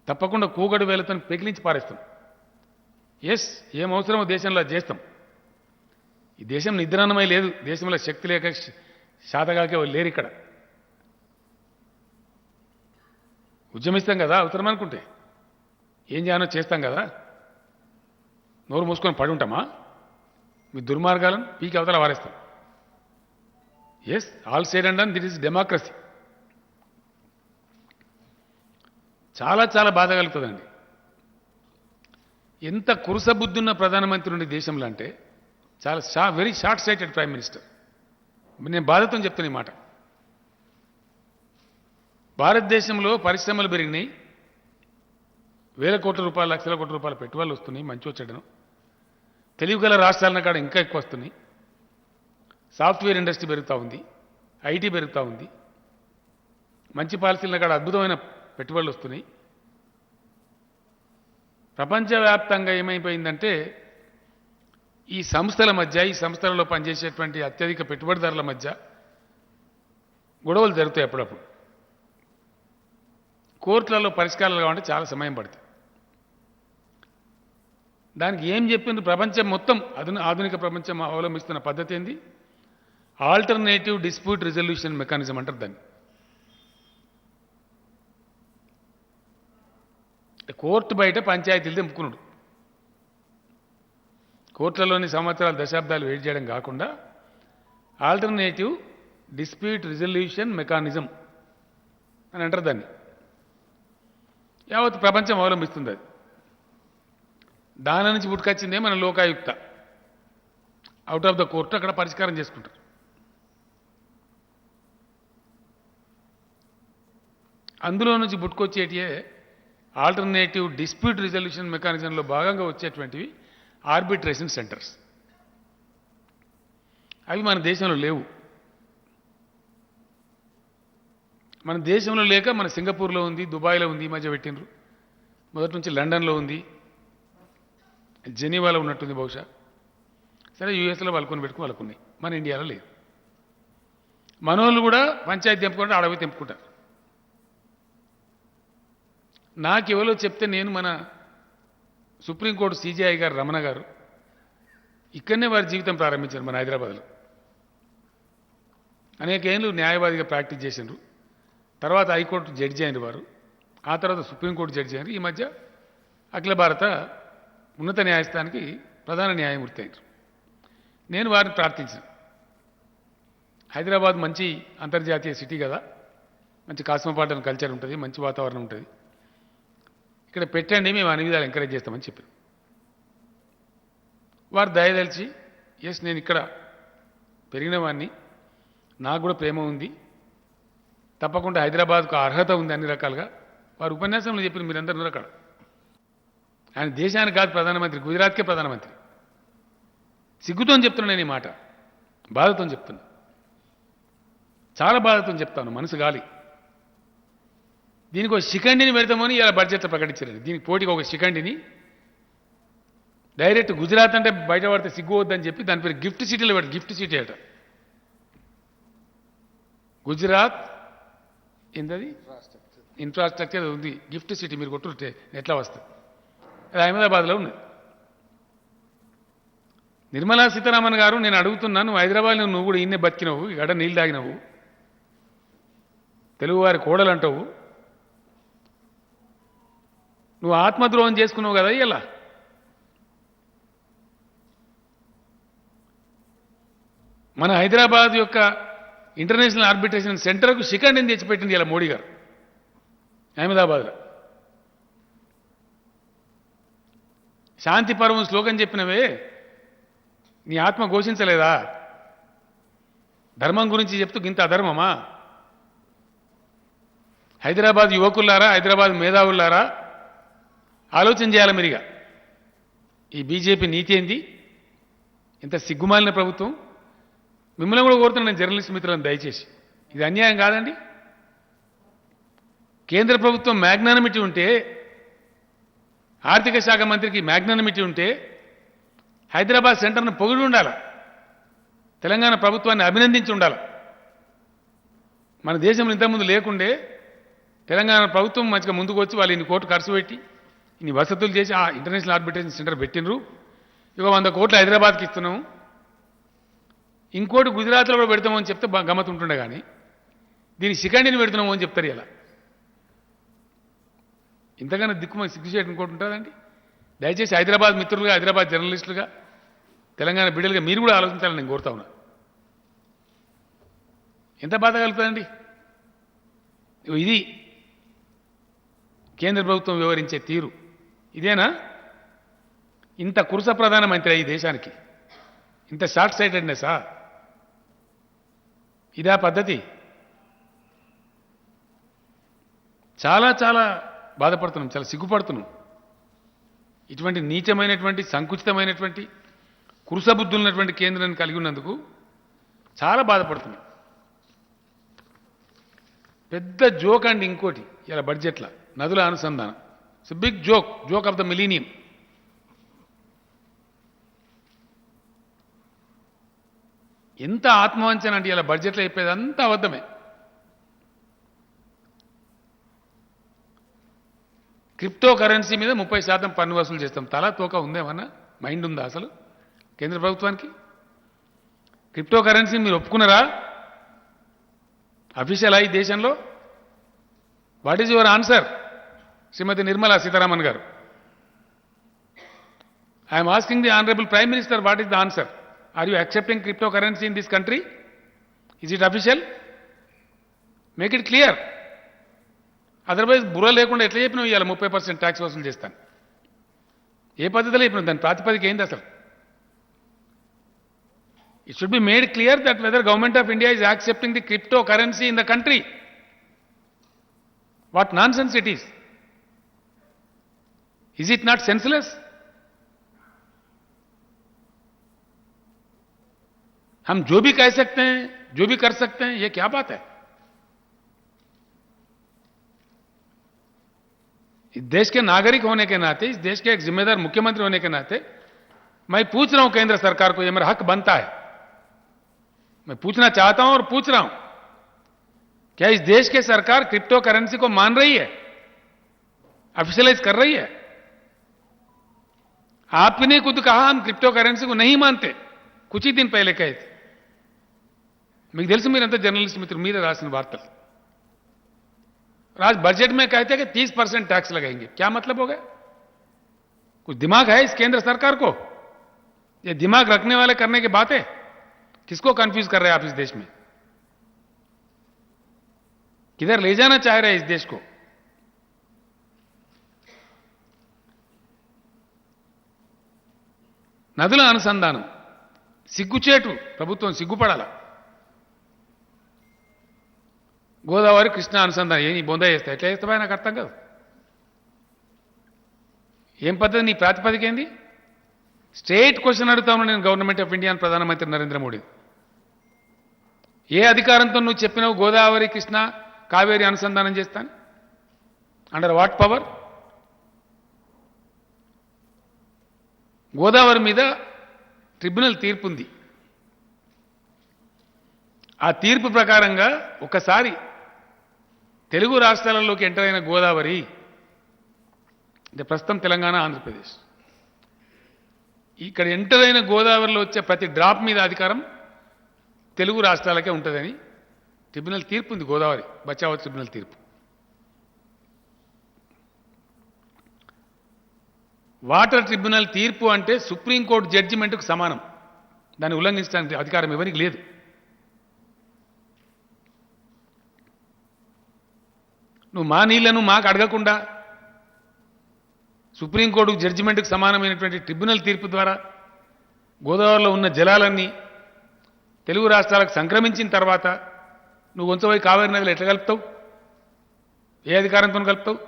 తప్పకుండా కూగడు వేలతో పెకిలించి పారేస్తాం. ఎస్, ఏం అవసరమో దేశంలో చేస్తాం. ఈ దేశం నిద్రాన్నమై లేదు. దేశంలో శక్తి లేక శాతగాకే లేరు. ఇక్కడ ఉద్యమిస్తాం కదా, అవసరం అనుకుంటే ఏం చేయాలో చేస్తాం కదా. నోరు మూసుకొని పడి ఉంటామా? మీ దుర్మార్గాలను పీకి అవతల వారేస్తాం. Yes, all side and that is democracy. చాలా చాలా బాధ కలుగుతుందండి. ఎంత కురుసబుద్ధున్న ప్రధానమంత్రి ఉండే దేశంలో అంటే చాలా very short sighted prime minister. నేను బాధతో చెప్తున్న ఈ మాట. భారతదేశంలో పరిశ్రమలు పెరిగినాయి, వేల కోట్ల రూపాయలు, లక్షల కోట్ల రూపాయల పెట్టుబడులు వస్తున్నాయి, మంచి వచ్చాడను. తెలివిగల రాష్ట్రాల కాడ ఇంకా ఎక్కువ వస్తున్నాయి. సాఫ్ట్వేర్ ఇండస్ట్రీ పెరుగుతూ ఉంది, ఐటీ పెరుగుతూ ఉంది, మంచి పాలసీల కాడ అద్భుతమైన పెట్టుబడులు వస్తున్నాయి. ప్రపంచవ్యాప్తంగా ఏమైపోయిందంటే ఈ సంస్థల మధ్య, ఈ సంస్థలలో పనిచేసేటువంటి అత్యధిక పెట్టుబడిదారుల మధ్య గొడవలు జరుగుతాయి అప్పుడప్పుడు. కోర్టులలో పరిష్కారాలు కావాలంటే చాలా సమయం పడుతుంది. దానికి ఏం చెప్పింది ప్రపంచం మొత్తం, ఆధునిక ప్రపంచం అవలంబిస్తున్న పద్ధతి ఏంది? ఆల్టర్నేటివ్ డిస్ప్యూట్ రిజల్యూషన్ మెకానిజం అంటారు దాన్ని. కోర్టు బయట పంచాయతీలు తెంపుకున్నాడు. కోర్టులలోని సంవత్సరాలు, దశాబ్దాలు వెయిట్ చేయడం కాకుండా ఆల్టర్నేటివ్ డిస్ప్యూట్ రిజల్యూషన్ మెకానిజం అని అంటారు దాన్ని. యావత్ ప్రపంచం అవలంబిస్తుంది అది. దాని నుంచి పుట్టుకొచ్చిందే మన Lokayukta. Out of the court అక్కడ పరిష్కారం చేసుకుంటారు. అందులో నుంచి పుట్టుకొచ్చేటియే ఆల్టర్నేటివ్ డిస్ప్యూట్ రిజల్యూషన్ మెకానిజంలో భాగంగా వచ్చేటువంటివి ఆర్బిట్రేషన్ సెంటర్స్. అవి మన దేశంలో లేవు. మన దేశంలో లేక మన సింగపూర్లో ఉంది, దుబాయ్లో ఉంది, ఈ మధ్య పెట్టినరు. మొదటి నుంచి లండన్లో ఉంది, జెనీవాలో ఉన్నట్టుంది బహుశా. సరే, యూఎస్లో వాళ్ళకొని పెట్టుకుని వాళ్ళకున్నాయి, మన ఇండియాలో లేదు. మనోళ్ళు కూడా పంచాయతీ తెంపుకుంటే అడవి తెంపుకుంటారు. నాకెవరో చెప్తే నేను మన సుప్రీంకోర్టు సీజీఐ గారు రమణ గారు ఇక్కడనే వారి జీవితం ప్రారంభించారు మన హైదరాబాద్లో. అనేక ఏళ్ళు న్యాయవాదిగా ప్రాక్టీస్ చేసినారు. తర్వాత హైకోర్టు జడ్జి అయిన వారు, ఆ తర్వాత సుప్రీంకోర్టు జడ్జి అయినారు. ఈ మధ్య అఖిల భారత ఉన్నత న్యాయస్థానానికి ప్రధాన న్యాయమూర్తి అయినారు. నేను వారిని ప్రార్థించాను, హైదరాబాద్ మంచి అంతర్జాతీయ సిటీ కదా, మంచి కాస్మోపాలిటన్ కల్చర్ ఉంటుంది, మంచి వాతావరణం ఉంటుంది, ఇక్కడ పెట్టండి, మేము అన్ని విధాలు ఎంకరేజ్ చేస్తామని చెప్పారు. వారు దయదలిచి ఎస్ నేను ఇక్కడ పెరిగిన వాడిని, నాకు కూడా ప్రేమ ఉంది, తప్పకుండా హైదరాబాద్కు అర్హత ఉంది అన్ని రకాలుగా వారు ఉపన్యాసంలో చెప్పిన మీరందరూ అక్కడ. ఆయన దేశానికి కాదు ప్రధానమంత్రి, గుజరాత్కే ప్రధానమంత్రి. సిగ్గుతో చెప్తున్నా నేను ఈ మాట, బాధతో చెప్తున్నా, చాలా బాధతో చెప్తాను, మనసు గాలి. దీనికి ఒక శిఖండిని పెడతామని ఇలా బడ్జెట్లో ప్రకటించారు. దీనికి పోటీకి ఒక శిఖండిని డైరెక్ట్ గుజరాత్ అంటే బయట పడితే సిగ్గు వద్దని చెప్పి దాని పేరు గిఫ్ట్ సిటీలో పెట్టి, గిఫ్ట్ సిటీ అట గుజరాత్. ఏంటది ఇన్ఫ్రాస్ట్రక్చర్ ఉంది, గిఫ్ట్ సిటీ. మీరు కొట్టుంటే ఎట్లా వస్తుంది? అది అహ్మదాబాద్లో ఉన్నది. నిర్మలా సీతారామన్ గారు, నేను అడుగుతున్నాను, హైదరాబాద్లో నువ్వు కూడా ఇన్నే బతికినవు, గడ నీళ్ళు తాగినవు, తెలుగువారి కోడలు అంటావు, నువ్వు ఆత్మద్రోహం చేసుకున్నావు కదా ఇలా. మన హైదరాబాద్ యొక్క ఇంటర్నేషనల్ ఆర్బిట్రేషన్ సెంటర్కు శిఖండిని తెచ్చిపెట్టింది ఇలా మోడీ గారు అహ్మదాబాద్లో. శాంతి పర్వం శ్లోకం చెప్పినవే, నీ ఆత్మ ఘోషించలేదా? ధర్మం గురించి చెప్తూ ఇంత అధర్మమా? హైదరాబాద్ యువకులారా, హైదరాబాద్ మేధావులారా, ఆలోచన చేయాలి మీరుగా. ఈ బీజేపీ నీతి ఏంది? ఇంత సిగ్గుమాలిన ప్రభుత్వం. మిమ్మల్ని కూడా కోరుతున్నాను నేను, జర్నలిస్ట్ మిత్రులను, దయచేసి ఇది అన్యాయం కాదండి. కేంద్ర ప్రభుత్వం మ్యాగ్నానిమిటీ ఉంటే, ఆర్థిక శాఖ మంత్రికి మ్యాగ్నానిమిటీ ఉంటే హైదరాబాద్ సెంటర్ను పొగిడి ఉండాలి, తెలంగాణ ప్రభుత్వాన్ని అభినందించి ఉండాలి. మన దేశంలో ఇంతకుముందు లేకుండే తెలంగాణ ప్రభుత్వం మంచిగా ముందుకు వచ్చి వాళ్ళు ఇన్ని కోట్లు ఖర్చు పెట్టి ఇన్ని వసతులు చేసి ఆ ఇంటర్నేషనల్ ఆర్బిట్రేషన్ సెంటర్ పెట్టినరు. ఇక 100 కోట్లు హైదరాబాద్కి ఇస్తున్నాము, ఇంకోటి గుజరాత్లో కూడా పెడతామని చెప్తే గమ్మత్ ఉంటుండే, కానీ దీన్ని శిఖండిని పెడుతున్నాము అని చెప్తారు ఇలా. ఇంతకన్నా దిక్కుమని సిగ్గుచేటు ఇంకోటి ఉంటుందండి? దయచేసి హైదరాబాద్ మిత్రులుగా, హైదరాబాద్ జర్నలిస్టులుగా, తెలంగాణ బిడ్డలుగా మీరు కూడా ఆలోచించాలని నేను కోరుతా ఉన్నా. ఎంత బాధ కలుగుతుందండి? ఇది కేంద్ర ప్రభుత్వం వ్యవహరించే తీరు ఇదేనా? ఇంత కురుస ప్రధానమంత్రి ఈ దేశానికి, ఇంత షార్ట్ సైటెడ్నెస్సా? ఇదా పద్ధతి? చాలా చాలా బాధపడుతున్నాం, చాలా సిగ్గుపడుతున్నాం. ఇటువంటి నీచమైనటువంటి, సంకుచితమైనటువంటి, కురుసబుద్ధులున్నటువంటి కేంద్రాన్ని కలిగి ఉన్నందుకు చాలా బాధపడుతున్నాం. పెద్ద జోక్ అండి ఇంకోటి ఇలా బడ్జెట్లో, నదుల అనుసంధానం. It's big joke, joke of the millennium. ఎంత ఆత్మవంచన అంటే ఇలా బడ్జెట్లో చెప్పేది అంతా అబద్ధమే. క్రిప్టో కరెన్సీ మీద 30% పన్ను వసూలు చేస్తాం. తలా తోక ఉందేమన్నా? మైండ్ ఉందా అసలు కేంద్ర ప్రభుత్వానికి? క్రిప్టో కరెన్సీ మీరు ఒప్పుకున్నారా? అఫీషియల్ ఈ దేశంలో? What is your answer Shrimati Nirmala Sitharaman garu? I'm asking the honourable prime minister, what is the answer? Are you accepting crypto currency in this country? Is it official? Make it clear. Otherwise బుర్ర లేకుండా ఎట్లా చెప్పినావు ఇవాళ 30% tax వసూలు చేస్తాను? ఏ పద్ధతిలో చెప్పినావు? దాని ప్రాతిపదిక ఏంది అసలు? It should be made clear that whether Government of India is accepting the cryptocurrency in the country. What nonsense it is. Is it not senseless? हम जो भी कह सकते हैं, जो भी कर सकते हैं, ये क्या बात है? इस देश के नागरिक होने के नाते, इस देश के एक जिम्मेदार मुख्यमंत्री होने के नाते मैं पूछ रहा हूं केंद्र सरकार को, ये मेरा हक बनता है, मैं पूछना चाहता हूं और पूछ रहा हूं, क्या इस देश की सरकार क्रिप्टो करेंसी को मान रही है? ऑफिशियलाइज कर रही है। आपने खुद कहा हम क्रिप्टो करेंसी को नहीं मानते, कुछ ही दिन पहले कहे थे। మీకు తెలుసు మీరంతా జర్నలిస్ట్ మిత్రులు, మీరే రాసిన వార్తలు। आज बजट में कहते हैं कि 30% टैक्स लगाएंगे, क्या मतलब हो गया? कुछ दिमाग है इस केंद्र सरकार को? ये दिमाग रखने वाले करने की बात है। किसको कंफ्यूज कर रहे हैं आप इस देश में? किधर ले जाना चाह रहे हैं इस देश को? నదుల అనుసంధానం సిగ్గుచేటు, ప్రభుత్వం సిగ్గుపడాల। గోదావరి కృష్ణ అనుసంధానం ఏం బొంద చేస్తా, ఎట్లా చేస్తావా నాకు అర్థం కాదు। ఏం పద్ధతి, నీ ప్రాతిపదిక ఏంది? స్ట్రేట్ క్వశ్చన్ అడుగుతాను నేను గవర్నమెంట్ ఆఫ్ ఇండియా, ప్రధానమంత్రి నరేంద్ర మోడీ। ఏ అధికారంతో నువ్వు చెప్పినావు గోదావరి కృష్ణ కావేరి అనుసంధానం చేస్తాను? Under watt power? గోదావరి మీద ట్రిబ్యునల్ తీర్పు ఉంది। ఆ తీర్పు ప్రకారంగా ఒకసారి తెలుగు రాష్ట్రాలలోకి ఎంటర్ అయిన గోదావరి, అంటే ప్రస్తుతం తెలంగాణ ఆంధ్రప్రదేశ్, ఇక్కడ ఎంటర్ అయిన గోదావరిలో వచ్చే ప్రతి డ్రాప్ మీద అధికారం తెలుగు రాష్ట్రాలకే ఉంటుందని ట్రిబ్యునల్ తీర్పు ఉంది। గోదావరి బచావో ట్రిబ్యునల్ తీర్పు। వాటర్ ట్రిబ్యునల్ తీర్పు అంటే సుప్రీంకోర్టు జడ్జిమెంట్కు సమానం, దాన్ని ఉల్లంఘించడానికి అధికారం ఎవరికి లేదు। నువ్వు మా నీళ్లను మాకు అడగకుండా సుప్రీంకోర్టు జడ్జిమెంట్కు సమానమైనటువంటి ట్రిబ్యునల్ తీర్పు ద్వారా గోదావరిలో ఉన్న జలాలన్నీ తెలుగు రాష్ట్రాలకు సంక్రమించిన తర్వాత నువ్వు వంచబోయి కావేరీ నదిలో ఎట్లా కలుపుతావు? ఏ అధికారంతో కలుపుతావు?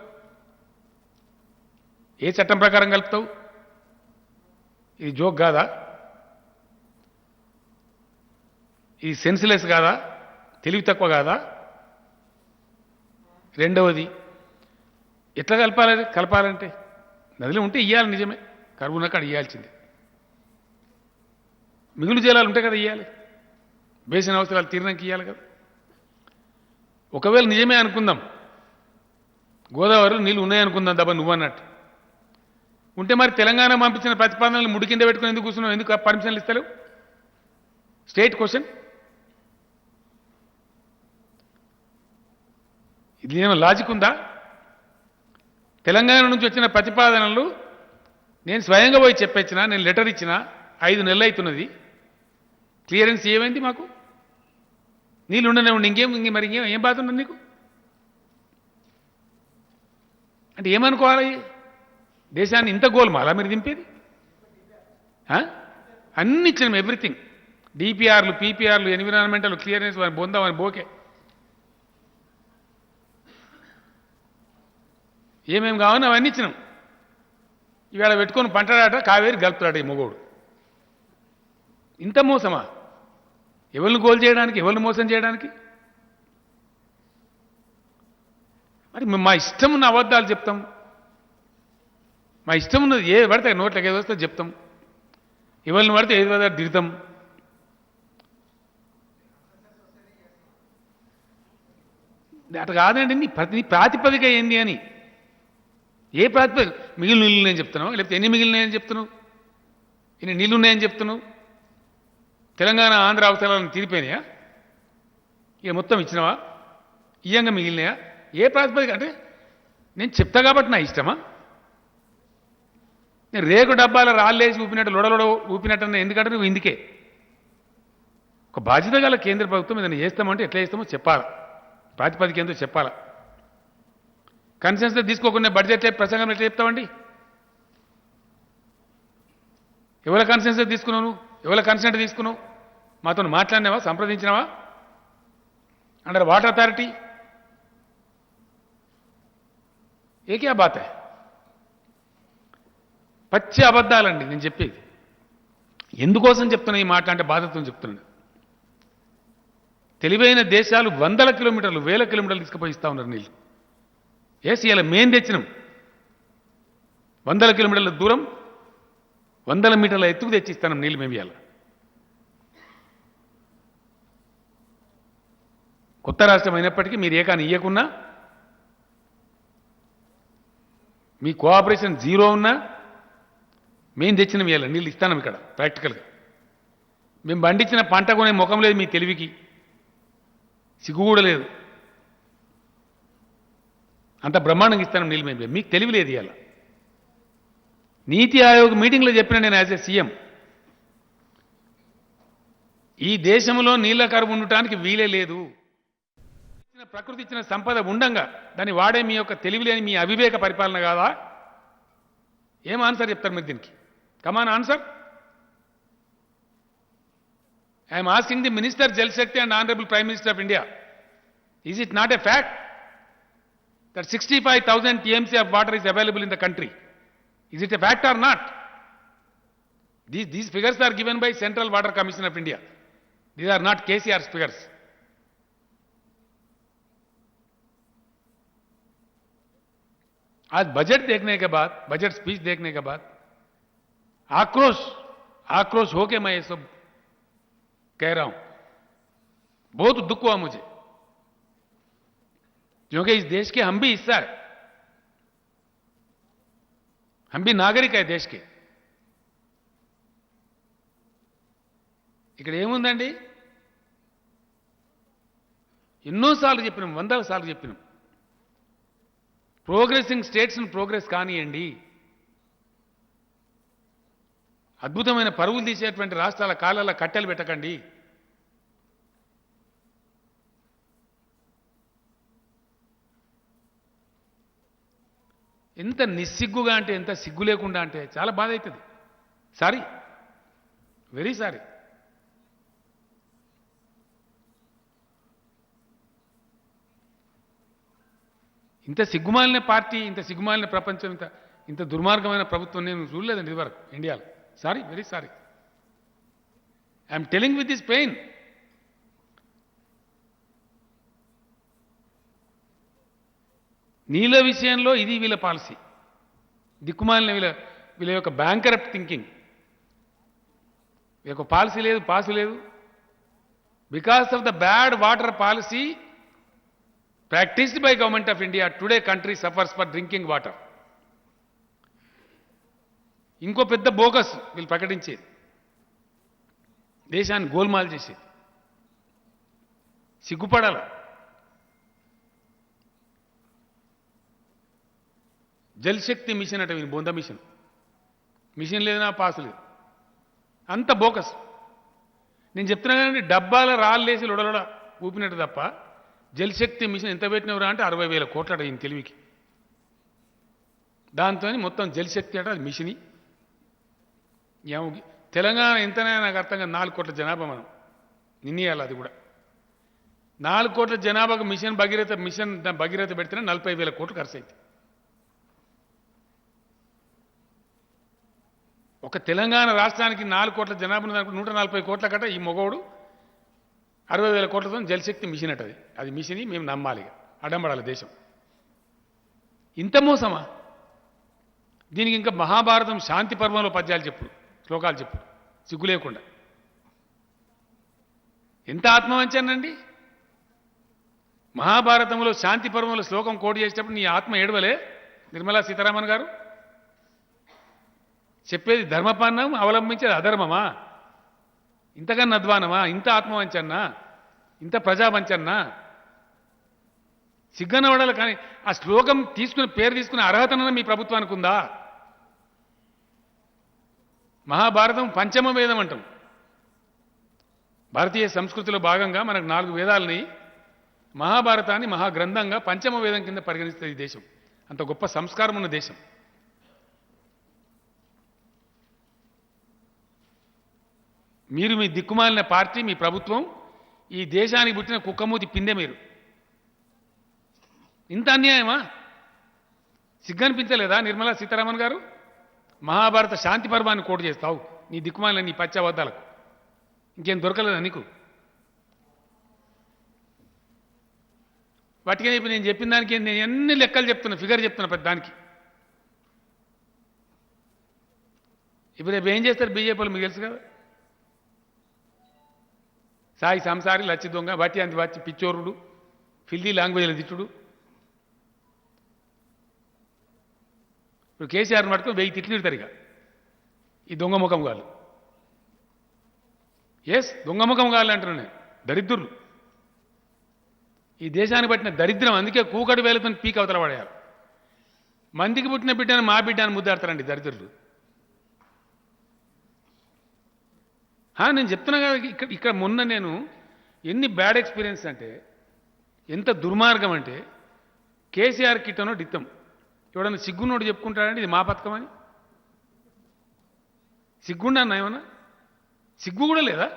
ఏ చట్టం ప్రకారం కలుపుతావు? ఇది జోక్ కాదా? ఇది సెన్స్లెస్ కాదా? తెలివి తక్కువ కాదా? రెండవది, ఎట్లా కలపాలంటే నదిలో ఉంటే ఇయ్యాలి, నిజమే, కరువున కాడ ఇయ్యాల్సిందే। మిగులు జలాలు ఉంటాయి కదా, ఇయ్యాలి, బేసిన అవసరాలు తీరినాక ఇయ్యాలి కదా। ఒకవేళ నిజమే అనుకుందాం, గోదావరిలో నీళ్ళు ఉన్నాయనుకుందాం దబ్బా నువ్వు అన్నట్టు ఉంటే, మరి తెలంగాణ పంపించిన ప్రతిపాదనలు ముడి కింద పెట్టుకుని ఎందుకు కూర్చున్నావు? ఎందుకు పర్మిషన్లు ఇస్తలేవు? స్టేట్ క్వశ్చన్ ఇది। ఏమైనా లాజిక్ ఉందా? తెలంగాణ నుంచి వచ్చిన ప్రతిపాదనలు నేను స్వయంగా పోయి చెప్పొచ్చిన, నేను లెటర్ ఇచ్చిన, 5 నెలలు అవుతున్నది, క్లియరెన్స్ ఏమైంది మాకు? నీళ్ళు ఉండనే ఉండి మరి ఏం బాధ ఉన్నది నీకు? అంటే ఏమనుకోవాలి? దేశాన్ని ఇంత గోల్మాలా మీరు దింపేది? అన్ని ఇచ్చినాం, ఎవ్రీథింగ్, డిపిఆర్లు, పీపీఆర్లు, ఎన్విరాన్మెంటల్ క్లియరెన్స్, వాని బొందామని బోకే, ఏమేమి కావాలో అవన్నీ ఇచ్చినాం। ఇవాళ పెట్టుకొని పంటడాట కావేరి గలుపుతాడు ఈ మొగోడు। ఇంత మోసమా? ఎవరిని గోల్ చేయడానికి, ఎవరిని మోసం చేయడానికి? మరి మా ఇష్టం ఉన్న అబద్ధాలు చెప్తాం, మా ఇష్టం ఉన్నది ఏది పడితే నోట్లకి ఏది వస్తే చెప్తాం, ఎవరిని పడితే ఏది పడితే దిగుతాం। అటు కాదండి, నీ ప్రాతిపదిక ఏంది అని, ఏ ప్రాతిపదిక? మిగిలిన నీళ్ళు ఉన్నాయని చెప్తున్నావు, లేకపోతే ఎన్ని మిగిలినాయని చెప్తున్నావు? ఇన్ని నీళ్ళు ఉన్నాయని చెప్తున్నావు? తెలంగాణ ఆంధ్ర అవసరాలను తీరిపోయినాయా? ఇక మొత్తం ఇచ్చినావా? ఇయ్యంగా మిగిలినాయా? ఏ ప్రాతిపదిక? అంటే నేను చెప్తా కాబట్టి నా ఇష్టమా? నేను రేకు డబ్బాల రాళ్ళేసి ఊపినట్టు లొడలొడ ఊపినట్టు ఎందుకంటే నువ్వు ఇందుకే ఒక బాధ్యత గల కేంద్ర ప్రభుత్వం ఏదైనా చేస్తామంటే ఎట్లా చేస్తామో చెప్పాలా, ప్రాతిపదిక ఏందో చెప్పాలా। కన్సెన్స్ తీసుకోకుండా బడ్జెట్ ప్రసంగం ఎట్లా చెప్తామండి? ఎవరి కన్సెన్స్ తీసుకున్నావు? ఎవరి కన్సెంట్ తీసుకున్నావు? మాతో మాట్లాడినావా, సంప్రదించినావా? అండర్ వాటర్ అథారిటీ ఏ క్యా బాత్ హై? పచ్చి అబద్ధాలండి నేను చెప్పేది। ఎందుకోసం చెప్తున్నా ఈ మాట అంటే బాధతో చెప్తున్నాను। తెలివైన దేశాలు 100 కిలోమీటర్లు, 1000 కిలోమీటర్లు తీసుకుపోయి ఇస్తా ఉన్నారు నీళ్ళు। ఏసి ఇలా మేం తెచ్చినాం, 100 కిలోమీటర్ల దూరం, 100 మీటర్ల ఎత్తుకు తెచ్చిస్తాం నీళ్ళు మేము ఇవాళ। కొత్త రాష్ట్రం అయినప్పటికీ మీరు ఏకాని ఇయ్యకున్నా మీ కోఆపరేషన్ జీరో ఉన్నా మేము తెచ్చిన ఇవాళ నీళ్ళు ఇస్తాను ఇక్కడ ప్రాక్టికల్గా. మేము పండించిన పంట కొనే ముఖం లేదు మీ తెలివికి, సిగ్గు కూడా లేదు. అంత బ్రహ్మాండంగా ఇస్తాను నీళ్ళు మేము, మీకు తెలివి లేదు. ఇవాళ నీతి ఆయోగ్ మీటింగ్లో చెప్పిన నేను యాజ్ ఎ సీఎం, ఈ దేశంలో నీళ్ల కరువు ఉండటానికి వీలే లేదు. ప్రకృతి ఇచ్చిన సంపద ఉండంగా దాన్ని వాడే మీ యొక్క తెలివి లేని మీ అవివేక పరిపాలన కాదా? ఏం ఆన్సర్ చెప్తారు మీరు దీనికి? కమాన్ answer. I'm asking the minister Jal Shakti and honourable prime minister of India, is it not a fact that 65,000 TMC of water is available in the country? Is it a fact or not? These figures are given by Central Water Commission of India. These are not KCR's figures. आज budget देखने के बाद, budget speech देखने के बाद आक्रोश होके मैं ये सब कह रहा हूं. बहुत दुख हुआ मुझे, क्योंकि इस देश के हम भी हिस्सा है, हम भी नागरिक है देश के. ఇక్కడ ఏముందండి? ఎన్నోసార్లు చెప్పినాం, వందల సార్లు చెప్పినాం, ప్రోగ్రెసింగ్ స్టేట్స్ను ప్రోగ్రెస్ కానియండి, అద్భుతమైన పరుగులు తీసేటువంటి రాష్ట్రాల కాళ్ళ కట్టెలు పెట్టకండి. ఎంత నిస్సిగ్గుగా అంటే, ఎంత సిగ్గు లేకుండా అంటే చాలా బాధ అవుతుంది. Sorry, very sorry. ఇంత సిగ్గుమాలిన పార్టీ, ఇంత సిగ్గుమాలిన ప్రపంచం, ఇంత దుర్మార్గమైన ప్రభుత్వం నేను చూడలేదండి ఇదివరకు ఇండియాలో. Sorry, very sorry. I'm telling with this pain. నీళ్ళ విషయంలో ఇది వీళ్ళ పాలసీ, దిక్కుమాలిన వీళ్ళ యొక్క బ్యాంకరప్ట్ థింకింగ్. వీళ్ళ పాలసీ లేదు, పాసు లేదు. Because of the bad water policy practiced by government of India, today country suffers for drinking water. ఇంకో పెద్ద బోగస్ వీళ్ళు ప్రకటించేది, దేశాన్ని గోల్మాల్ చేసేది. సిగ్గుపడాల. జల్ శక్తి మిషన్ అట, బొంద మిషన్ లేదనా పాసు లేదు, అంత బోకస్. నేను చెప్తున్నా కానీ డబ్బాల రాళ్ళేసి లొడలొడ ఊపినట్టు తప్ప జల్ శక్తి మిషన్ ఎంత పెట్టినవరా అంటే 60,000 కోట్లట ఈయన తెలివికి. దాంతో మొత్తం జల్ శక్తి అట, అది మిషని. తెలంగాణ ఎంతనైనా నాకు అర్థంగా 4 కోట్ల జనాభా, మనం నిన్నయాలి. అది కూడా 4 కోట్ల జనాభాకు మిషన్ భగీరథ పెడితేనే 40,000 కోట్లు ఖర్చు అయింది. ఒక తెలంగాణ రాష్ట్రానికి 4 కోట్ల జనాభా 140 కోట్ల కట ఈ మొగోడు 60,000 కోట్లతో జలశక్తి మిషన్ అటది. అది మిషని మేము నమ్మాలి, అడంబడాలి దేశం. ఇంత మోసమా? దీనికి ఇంకా మహాభారతం శాంతి పర్వంలో పద్యాలు చెప్పుడు, శ్లోకాలు చెప్పుడు, సిగ్గు లేకుండా. ఎంత ఆత్మవంచనండి! మహాభారతంలో శాంతి పర్వంలో శ్లోకం కోట్ చేసేటప్పుడు నీ ఆత్మ ఏడవలే నిర్మలా సీతారామన్ గారు? చెప్పేది ధర్మపాలనం అవలంబించేది అధర్మమా? ఇంతకన్నా అధ్వానమా? ఇంత ఆత్మవంచన్నా, ఇంత ప్రజావంచన్నా? సిగ్గనవడాలి. కానీ ఆ శ్లోకం పేరు తీసుకునే అర్హతన మీ ప్రభుత్వానికి ఉందా? మహాభారతం పంచమ వేదం అంటాం. భారతీయ సంస్కృతిలో భాగంగా మనకు 4 వేదాలని, మహాభారతాన్ని మహాగ్రంథంగా పంచమ వేదం కింద పరిగణిస్తుంది ఈ దేశం. అంత గొప్ప సంస్కారం ఉన్న దేశం. మీరు మీ దిక్కుమాలిన పార్టీ, మీ ప్రభుత్వం, ఈ దేశానికి పుట్టిన కుక్కమూతి పిందె మీరు. ఇంత అన్యాయమా? సిగ్గనిపించలేదా నిర్మలా సీతారామన్ గారు? మహాభారత శాంతి పర్వాన్ని కోటు చేస్తావు నీ దిక్కుమాలిన నీ పచ్చబద్దాలకు. ఇంకేం దొరకలేదా నీకు? వాటికే ఇప్పుడు నేను చెప్పిన దానికి నేను ఎన్ని లెక్కలు చెప్తున్నా, ఫిగర్ చెప్తున్నా పెద్ద దానికి. ఇప్పుడు రేపు ఏం చేస్తారు బీజేపీలు మీకు తెలుసు కదా. సాయి సంసారి, లచ్చి దొంగ, బట్టి అంత వచ్చి పిచ్చోరుడు, ఫిల్దీ లాంగ్వేజ్లో తిట్టుడు, ఇప్పుడు కేసీఆర్ని పట్టుకొని 1000 తిట్లు తిడతారు ఇక ఈ దొంగ ముఖం గాలు. దొంగ ముఖం గాలు అంటున్నాను నేను. దరిద్రులు ఈ దేశానికి పట్టిన దరిద్రం. అందుకే కూకటి వేలతో పీక్ అవతల పడేయాలి. మందికి పుట్టిన బిడ్డను మా బిడ్డను ముద్దాడతారండి దరిద్రులు. నేను చెప్తున్నా కదా, ఇక్కడ మొన్న నేను ఎన్ని బ్యాడ్ ఎక్స్పీరియన్స్ అంటే, ఎంత దుర్మార్గం అంటే, కేసీఆర్ కిట్టనో డిత్తం ఎవడన్నా సిగ్గునోడు చెప్పుకుంటాడంటే ఇది మా పథకం అని. సిగ్గుండన్నా ఏమన్నా? సిగ్గు కూడా లేదా?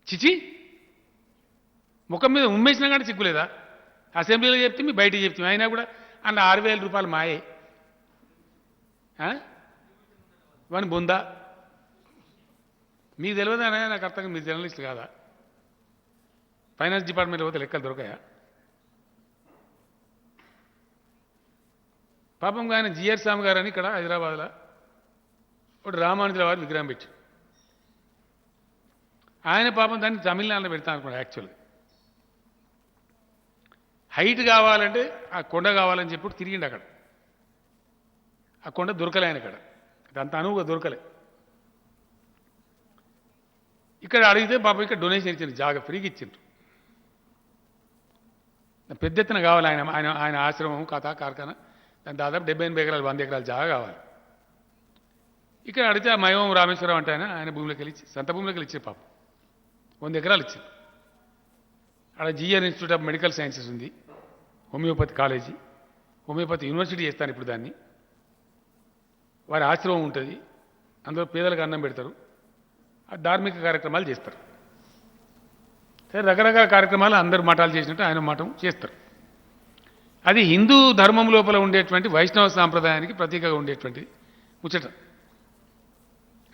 చిచి, ముఖం మీద ఉమ్మేసినా కానీ సిగ్గు లేదా? అసెంబ్లీలో చెప్తే మీ బయటికి చెప్తాం, అయినా కూడా అన్న 6000 రూపాయలు మాయే. వాని బొందా మీకు తెలియదా? నాకు అర్థం, మీరు జర్నలిస్ట్ కాదా? ఫైనాన్స్ డిపార్ట్మెంట్లో పోతే లెక్కలు దొరకాయా? పాపం ఆయన జిఆర్ స్వామి గారు అని ఇక్కడ హైదరాబాద్లో ఒకటి రామానుజుల వారి విగ్రహం పెట్టి, ఆయన పాపం దాన్ని తమిళనాడులో పెడతాను అనుకున్నాడు. యాక్చువల్గా హైట్ కావాలంటే ఆ కొండ కావాలని చెప్పి తిరిగిండు అక్కడ. ఆ కొండ దొరకలే ఆయన అక్కడ, అంత అనువుగా దొరకలే. ఇక్కడ అడిగితే పాపం ఇక్కడ డొనేషన్ ఇచ్చిండు, జాగా ఫ్రీగా ఇచ్చిండ్రు. పెద్ద ఎత్తున కావాలి ఆయన ఆయన ఆయన ఆశ్రమం కథ కార్ఖానా, దాని దాదాపు 70-80 ఎకరాలు 100 ఎకరాలు జాగా కావాలి. ఇక్కడ అడిగితే ఆ మయోం రామేశ్వరం అంటే ఆయన భూమిలోకి వెళ్ళి సొంత భూమిలోకి వెళ్ళి ఇచ్చారు పాపం. 100 ఎకరాలు ఇచ్చారు. అక్కడ GR institute of medical sciences ఉంది, హోమియోపతి కాలేజీ, హోమియోపతి యూనివర్సిటీ చేస్తాను ఇప్పుడు దాన్ని. వారి ఆశ్రమం ఉంటుంది, అందులో పేదలకు అన్నం పెడతారు, ధార్మిక కార్యక్రమాలు చేస్తారు. సరే, రకరకాల కార్యక్రమాలు అందరు మఠాలు చేసినట్టు ఆయన మఠం చేస్తారు. అది హిందూ ధర్మం లోపల ఉండేటువంటి వైష్ణవ సాంప్రదాయానికి ప్రతీకగా ఉండేటువంటి ముచ్చట.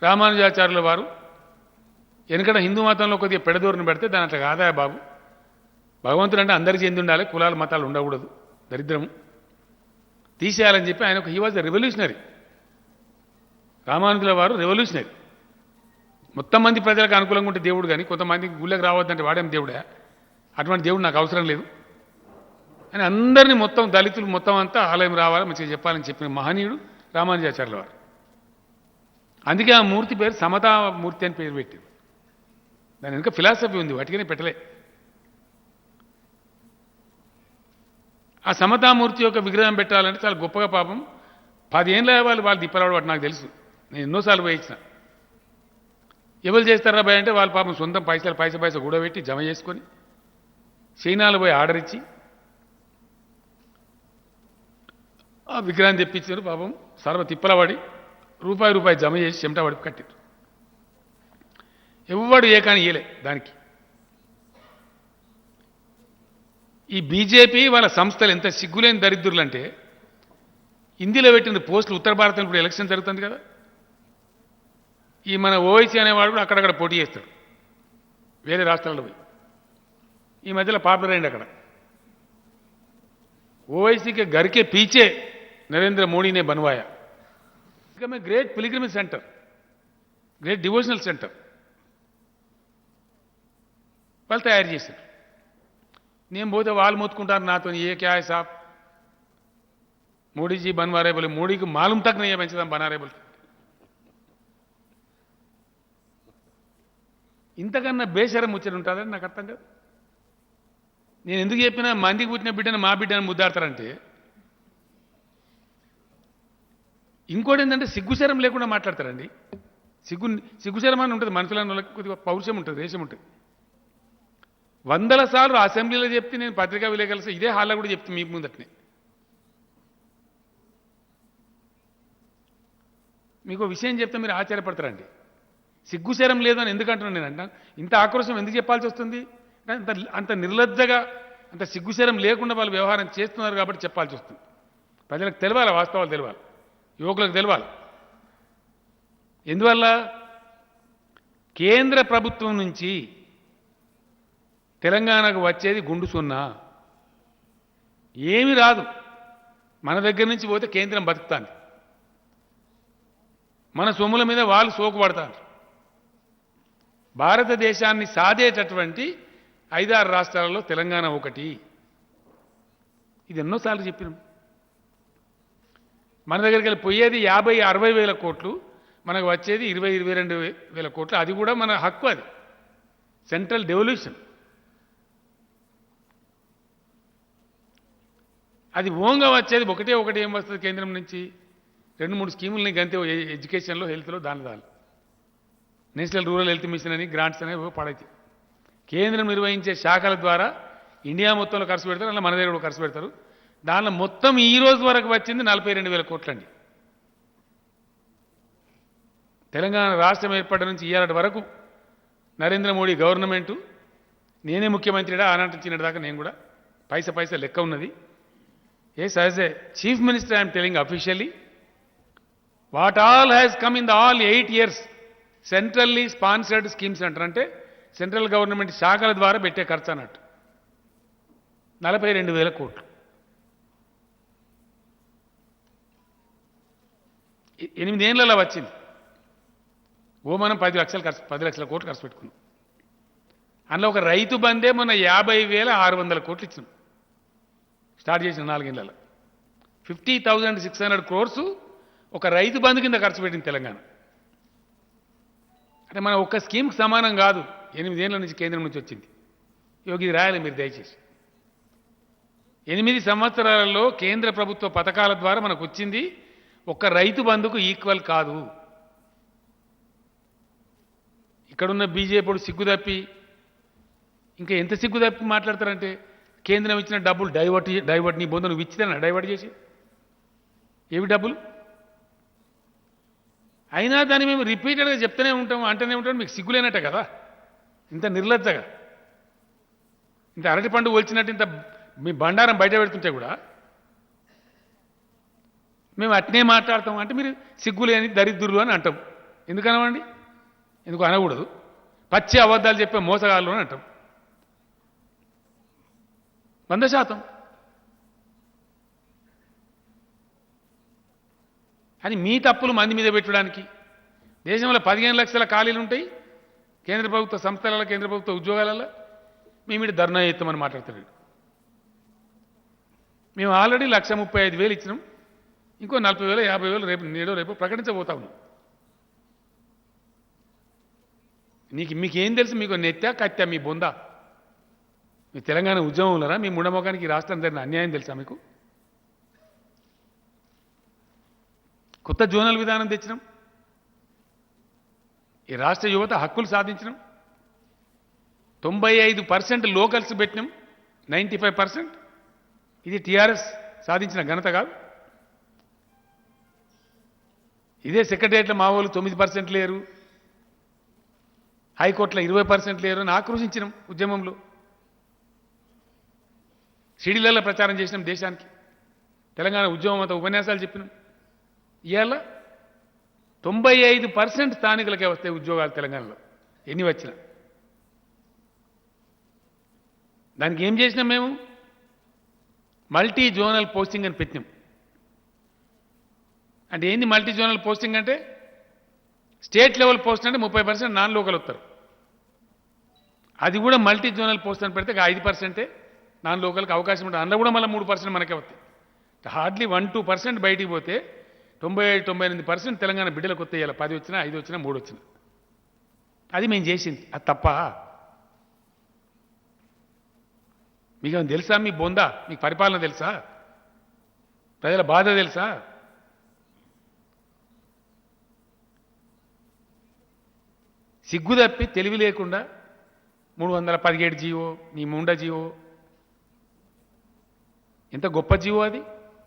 రామానుజాచార్యుల వారు వెనుకట హిందూ మతంలో కొద్దిగా పెడదోరని పెడితే దాని అట్లా కాదా బాబు, భగవంతుడు అంటే అందరికీ చెంది ఉండాలి, కులాలు మతాలు ఉండకూడదు, దరిద్రము తీసేయాలని చెప్పి ఆయన హీ వాజ్ ఎ రెవల్యూషనరీ. రామానుజుల వారు రెవల్యూషనరీ. మొత్తం మంది ప్రజలకు అనుకూలంగా ఉంటే దేవుడు, కానీ కొంతమందికి గుళ్ళకి రావద్దంటే వాడేం దేవుడా, అటువంటి దేవుడు నాకు అవసరం లేదు అని అందరినీ మొత్తం దళితులు మొత్తం అంతా ఆలయం రావాలి మంచిగా చెప్పాలని చెప్పిన మహనీయుడు రామానుజాచార్యుల వారు. అందుకే ఆ మూర్తి పేరు సమతామూర్తి అని పేరు పెట్టారు. దాని వెనుక ఫిలాసఫీ ఉంది, వాటికనే పెట్టలే. ఆ సమతామూర్తి యొక్క విగ్రహం పెట్టాలంటే చాలా గొప్పగా పాపం 10 ఏళ్ళ వాళ్ళు తిప్పరాడు వాటి నాకు తెలుసు. నేను ఎన్నోసార్లు పోయించిన. ఎవరు చేస్తారా భయ అంటే వాళ్ళు పాపం సొంతం పైసా కూడబెట్టి జమ చేసుకొని చైనాలో పోయి ఆర్డర్ ఇచ్చి ఆ విగ్రహం తెప్పించారు. పాపం సర్వ తిప్పలవాడి రూపాయి జమ చేసి చెమట పడి కట్టారు. ఎవ్వడు ఏకాని ఇయ్యలే దానికి. ఈ బీజేపీ వాళ్ళ సంస్థలు ఎంత సిగ్గులేని దరిద్రులు అంటే, హిందీలో పెట్టిన పోస్టులు ఉత్తర భారతంలో ఇప్పుడు ఎలక్షన్ జరుగుతుంది కదా, ఈ మన ఓవైసీ అనేవాడు కూడా అక్కడక్కడ పోటీ చేస్తాడు వేరే రాష్ట్రాల్లో పోయి. ఈ మధ్యలో పాపులర్ అయింది అక్కడ. ఓవైసీకి గరికే పీచే నరేంద్ర మోడీనే బన్వాయా. ఇక మే great pilgrimage centre, great devotional centre వాళ్ళు తయారు చేశారు. నేను పోతే వాళ్ళు మొత్తుకుంటారు నాతో, ఏ క్యా హై సాబ్ మోడీజీ బన్వారే బోలే, మోడీకి మాలూమ్ తక్ నహీ హై పెంచుదాం బనారే బోలే. ఇంతకన్నా బేషరం ముచ్చట ఉంటుందని నాకు అర్థం కాదు. నేను ఎందుకు చెప్పినా మందికి పుట్టిన బిడ్డను మా బిడ్డను ముద్దాడతారంటే, ఇంకోటి ఏంటంటే సిగ్గుశరం లేకుండా మాట్లాడతారండి. సిగ్గుశరం అని ఉంటుంది మనుషుల కొద్దిగా పౌరుషం ఉంటుంది, రేషం ఉంటుంది. 100 సార్లు అసెంబ్లీలో చెప్తే, నేను పత్రికా విలేకరులు ఇదే హాల్లో కూడా చెప్తే మీకు ముందటనే. మీకు విషయం చెప్తే మీరు ఆశ్చర్యపడతారండి. సిగ్గుశరం లేదు అని ఎందుకంటున్నాను నేను అంటాను. ఇంత ఆక్రోశం ఎందుకు చెప్పాల్సి వస్తుంది? అంత నిర్లజ్జగా, అంత సిగ్గుశరం లేకుండా వాళ్ళు వ్యవహారం చేస్తున్నారు కాబట్టి చెప్పాల్సి వస్తుంది. ప్రజలకు తెలవాలి, వాస్తవాలు తెలవాలి, యువకులకు తెలవాలి. ఎందువల్ల? కేంద్ర ప్రభుత్వం నుంచి తెలంగాణకు వచ్చేది గుండు సున్నా, ఏమీ రాదు. మన దగ్గర నుంచి పోతే కేంద్రం బతుకుతాంది, మన సొమ్ముల మీద వాళ్ళు సోకుపడతారు. భారతదేశాన్ని సాధేటటువంటి 5-6 రాష్ట్రాలలో తెలంగాణ ఒకటి. ఇది ఎన్నోసార్లు చెప్పినాం. మన దగ్గరికి వెళ్ళి పోయేది 50-60 వేల కోట్లు, మనకు వచ్చేది 20-22 వేల కోట్లు. అది కూడా మన హక్కు, అది సెంట్రల్ డెవల్యూషన్. అది ఓంగా వచ్చేది ఒకటి ఏం వస్తుంది కేంద్రం నుంచి? 2-3 స్కీములని గంతే, ఎడ్యుకేషన్లో, హెల్త్లో, దాని నేషనల్ రూరల్ హెల్త్ మిషన్ అని, గ్రాంట్స్ అనేవి పడైతే కేంద్రం నిర్వహించే శాఖల ద్వారా ఇండియా మొత్తంలో ఖర్చు పెడతారు, అలా మన దగ్గర కూడా ఖర్చు పెడతారు. దానిలో మొత్తం ఈ రోజు వరకు వచ్చింది 42 వేల కోట్లండి. తెలంగాణ రాష్ట్రం ఏర్పడ్డ నుంచి ఇయ్యాలటి వరకు నరేంద్ర మోడీ గవర్నమెంటు, నేనే ముఖ్యమంత్రిడా ఆనాటి చిన్నటి దాకా నేను కూడా పైసా లెక్క ఉన్నది. Yes, as a chief minister I'm telling officially what all has come in the all 8 years centrally sponsored schemes అంటారు. అంటే సెంట్రల్ గవర్నమెంట్ శాఖల ద్వారా పెట్టే ఖర్చు అన్నట్టు 42 వేల కోట్లు. 8 ఏళ్లలో వచ్చింది. మనం 10 లక్షల కోట్లు ఖర్చు పెట్టుకున్నాం. అందులో ఒక రైతు బందే మొన్న 50,600 కోట్లు ఇచ్చినాం. స్టార్ట్ చేసిన 4 ఏళ్లలో 50,600 crores ఒక రైతు బంధు కింద ఖర్చు పెట్టింది తెలంగాణ. అంటే మన ఒక్క స్కీమ్కి సమానం కాదు. 8 ఏళ్ల నుంచి కేంద్రం నుంచి వచ్చింది. ఇది రాయాలి మీరు దయచేసి. 8 సంవత్సరాలలో కేంద్ర ప్రభుత్వ పథకాల ద్వారా మనకు వచ్చింది ఒక్క రైతు బంధుకు ఈక్వల్ కాదు. ఇక్కడున్న బీజేపీ సిగ్గుదప్పి, ఇంకా ఎంత సిగ్గుదప్పి మాట్లాడతారంటే, కేంద్రం ఇచ్చిన డబ్బులు డైవర్ట్ నీ బొంద నువ్వు ఇచ్చినా డైవర్ట్ చేసి ఏవి డబ్బులు అయినా దాన్ని మేము రిపీటెడ్గా చెప్తూనే ఉంటాం, అంటూనే ఉంటాం. మీకు సిగ్గులేనట్ట కదా, ఇంత నిర్లజ్జగా, ఇంత అరటి పండు ఒలిచినట్టు ఇంత మీ బండారం బయట పెడుతుంటే కూడా మేము అట్నే మాట్లాడతాం. అంటే మీరు సిగ్గులేని దరిద్రులు అని అంటాం. ఎందుకనమండి? ఎందుకు అనకూడదు? పచ్చి అబద్ధాలు చెప్పే మోసగాళ్ళు అని అంటాం. 100%. అని మీ తప్పులు మంది మీద పెట్టడానికి దేశంలో 15 లక్షల ఖాళీలు ఉంటాయి కేంద్ర ప్రభుత్వ సంస్థలలో, కేంద్ర ప్రభుత్వ ఉద్యోగాలలో. మేమిటి ధర్నా చేస్తామని మాట్లాడతాడు. మేము ఆల్రెడీ 1,35,000 ఇచ్చినాం. ఇంకో 40,000, 50,000 రేపు ప్రకటించబోతా ఉన్నాం. మీకేం తెలుసు? మీకు నెత్తా కత్తా మీ బొందా? మీ తెలంగాణ ఉద్యమంలోరా మీ ముండమోకానికి రాష్ట్రం జరిగిన అన్యాయం తెలుసా మీకు? కొత్త జోనల్ విధానం తెచ్చినాం. ఈ రాష్ట్ర యువత హక్కులు సాధించినాం. 95% లోకల్స్ పెట్టినాం, 95%. ఇది టీఆర్ఎస్ సాధించిన ఘనత కాదు. ఇదే సెక్రటరియట్లో మా వాళ్ళు 9% లేరు, హైకోర్టులో 20% లేరు అని ఆక్రోశించినాం ఉద్యమంలో. సిడీలలో ప్రచారం చేసినాం దేశానికి. తెలంగాణ ఉద్యమం అంతా ఉపన్యాసాలు చెప్పినాం. ఇవాళ 95% స్థానికులకే వస్తాయి ఉద్యోగాలు తెలంగాణలో. ఎన్ని వచ్చినా దానికి ఏం చేసినాం? మేము మల్టీ జోనల్ పోస్టింగ్ అని పెట్టినాం. అంటే ఏంది మల్టీ జోనల్ పోస్టింగ్ అంటే? స్టేట్ లెవెల్ పోస్ట్ అంటే 30% నాన్ లోకల్ వస్తారు. అది కూడా మల్టీ జోనల్ పోస్ట్ అని పెడితే 5% నాన్ లోకల్కి అవకాశం ఉంటుంది. అందులో కూడా మళ్ళీ 3% మనకే వస్తాయి. హార్డ్లీ 1-2% బయటికి పోతే 97-98% తెలంగాణ బిడ్డలకు వస్తాయి. ఇలా 10 వచ్చినా, 5 వచ్చినా, 3 వచ్చినా. అది మేము చేసింది. అది తప్ప? మీకు తెలుసా? మీ బొందా? మీకు పరిపాలన తెలుసా? ప్రజల బాధ తెలుసా? సిగ్గు తప్పి తెలివి లేకుండా 317 జీవో, నీ ముండ జీవో, ఎంత గొప్ప జీవో అది.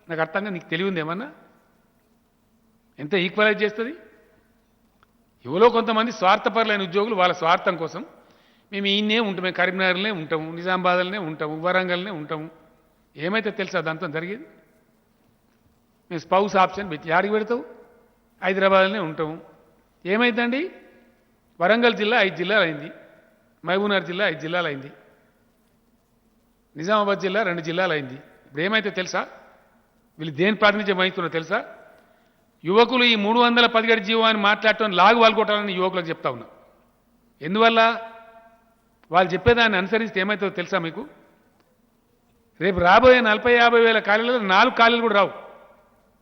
నాకు అర్థంగా నీకు తెలివి ఉంది ఏమన్నా? ఎంత ఈక్వలైజ్ చేస్తుంది? ఎవరో కొంతమంది స్వార్థపరులైన ఉద్యోగులు వాళ్ళ స్వార్థం కోసం మేము ఈయన్నే ఉంటాము, కరీంనగర్లోనే ఉంటాము, నిజామాబాద్లోనే ఉంటాము, వరంగల్నే ఉంటాము. ఏమైతే తెలుసా దాంతో జరిగేది? మేము స్పౌస్ ఆప్షన్ పెట్టి యాడికి పెడతావు? హైదరాబాద్లోనే ఉంటాము. ఏమైందండి? వరంగల్ జిల్లా 5 జిల్లాలు అయింది, మహబూబ్నగర్ జిల్లా 5 జిల్లాలు అయింది, నిజామాబాద్ జిల్లా 2 జిల్లాలు అయింది. ఇప్పుడు ఏమైతే తెలుసా? వీళ్ళు దేని ప్రాతినిధ్యం వహిస్తున్నారో తెలుసా? యువకులు ఈ 317 జీవో అని మాట్లాడటం లాగు వాళ్ళకొట్టాలని యువకులకు చెప్తా ఉన్నా. ఎందువల్ల? వాళ్ళు చెప్పేదాన్ని అనుసరిస్తే ఏమవుతుందో తెలుసా మీకు? రేపు రాబోయే 40-50 వేల ఖాళీలలో 4 ఖాళీలు కూడా రావు.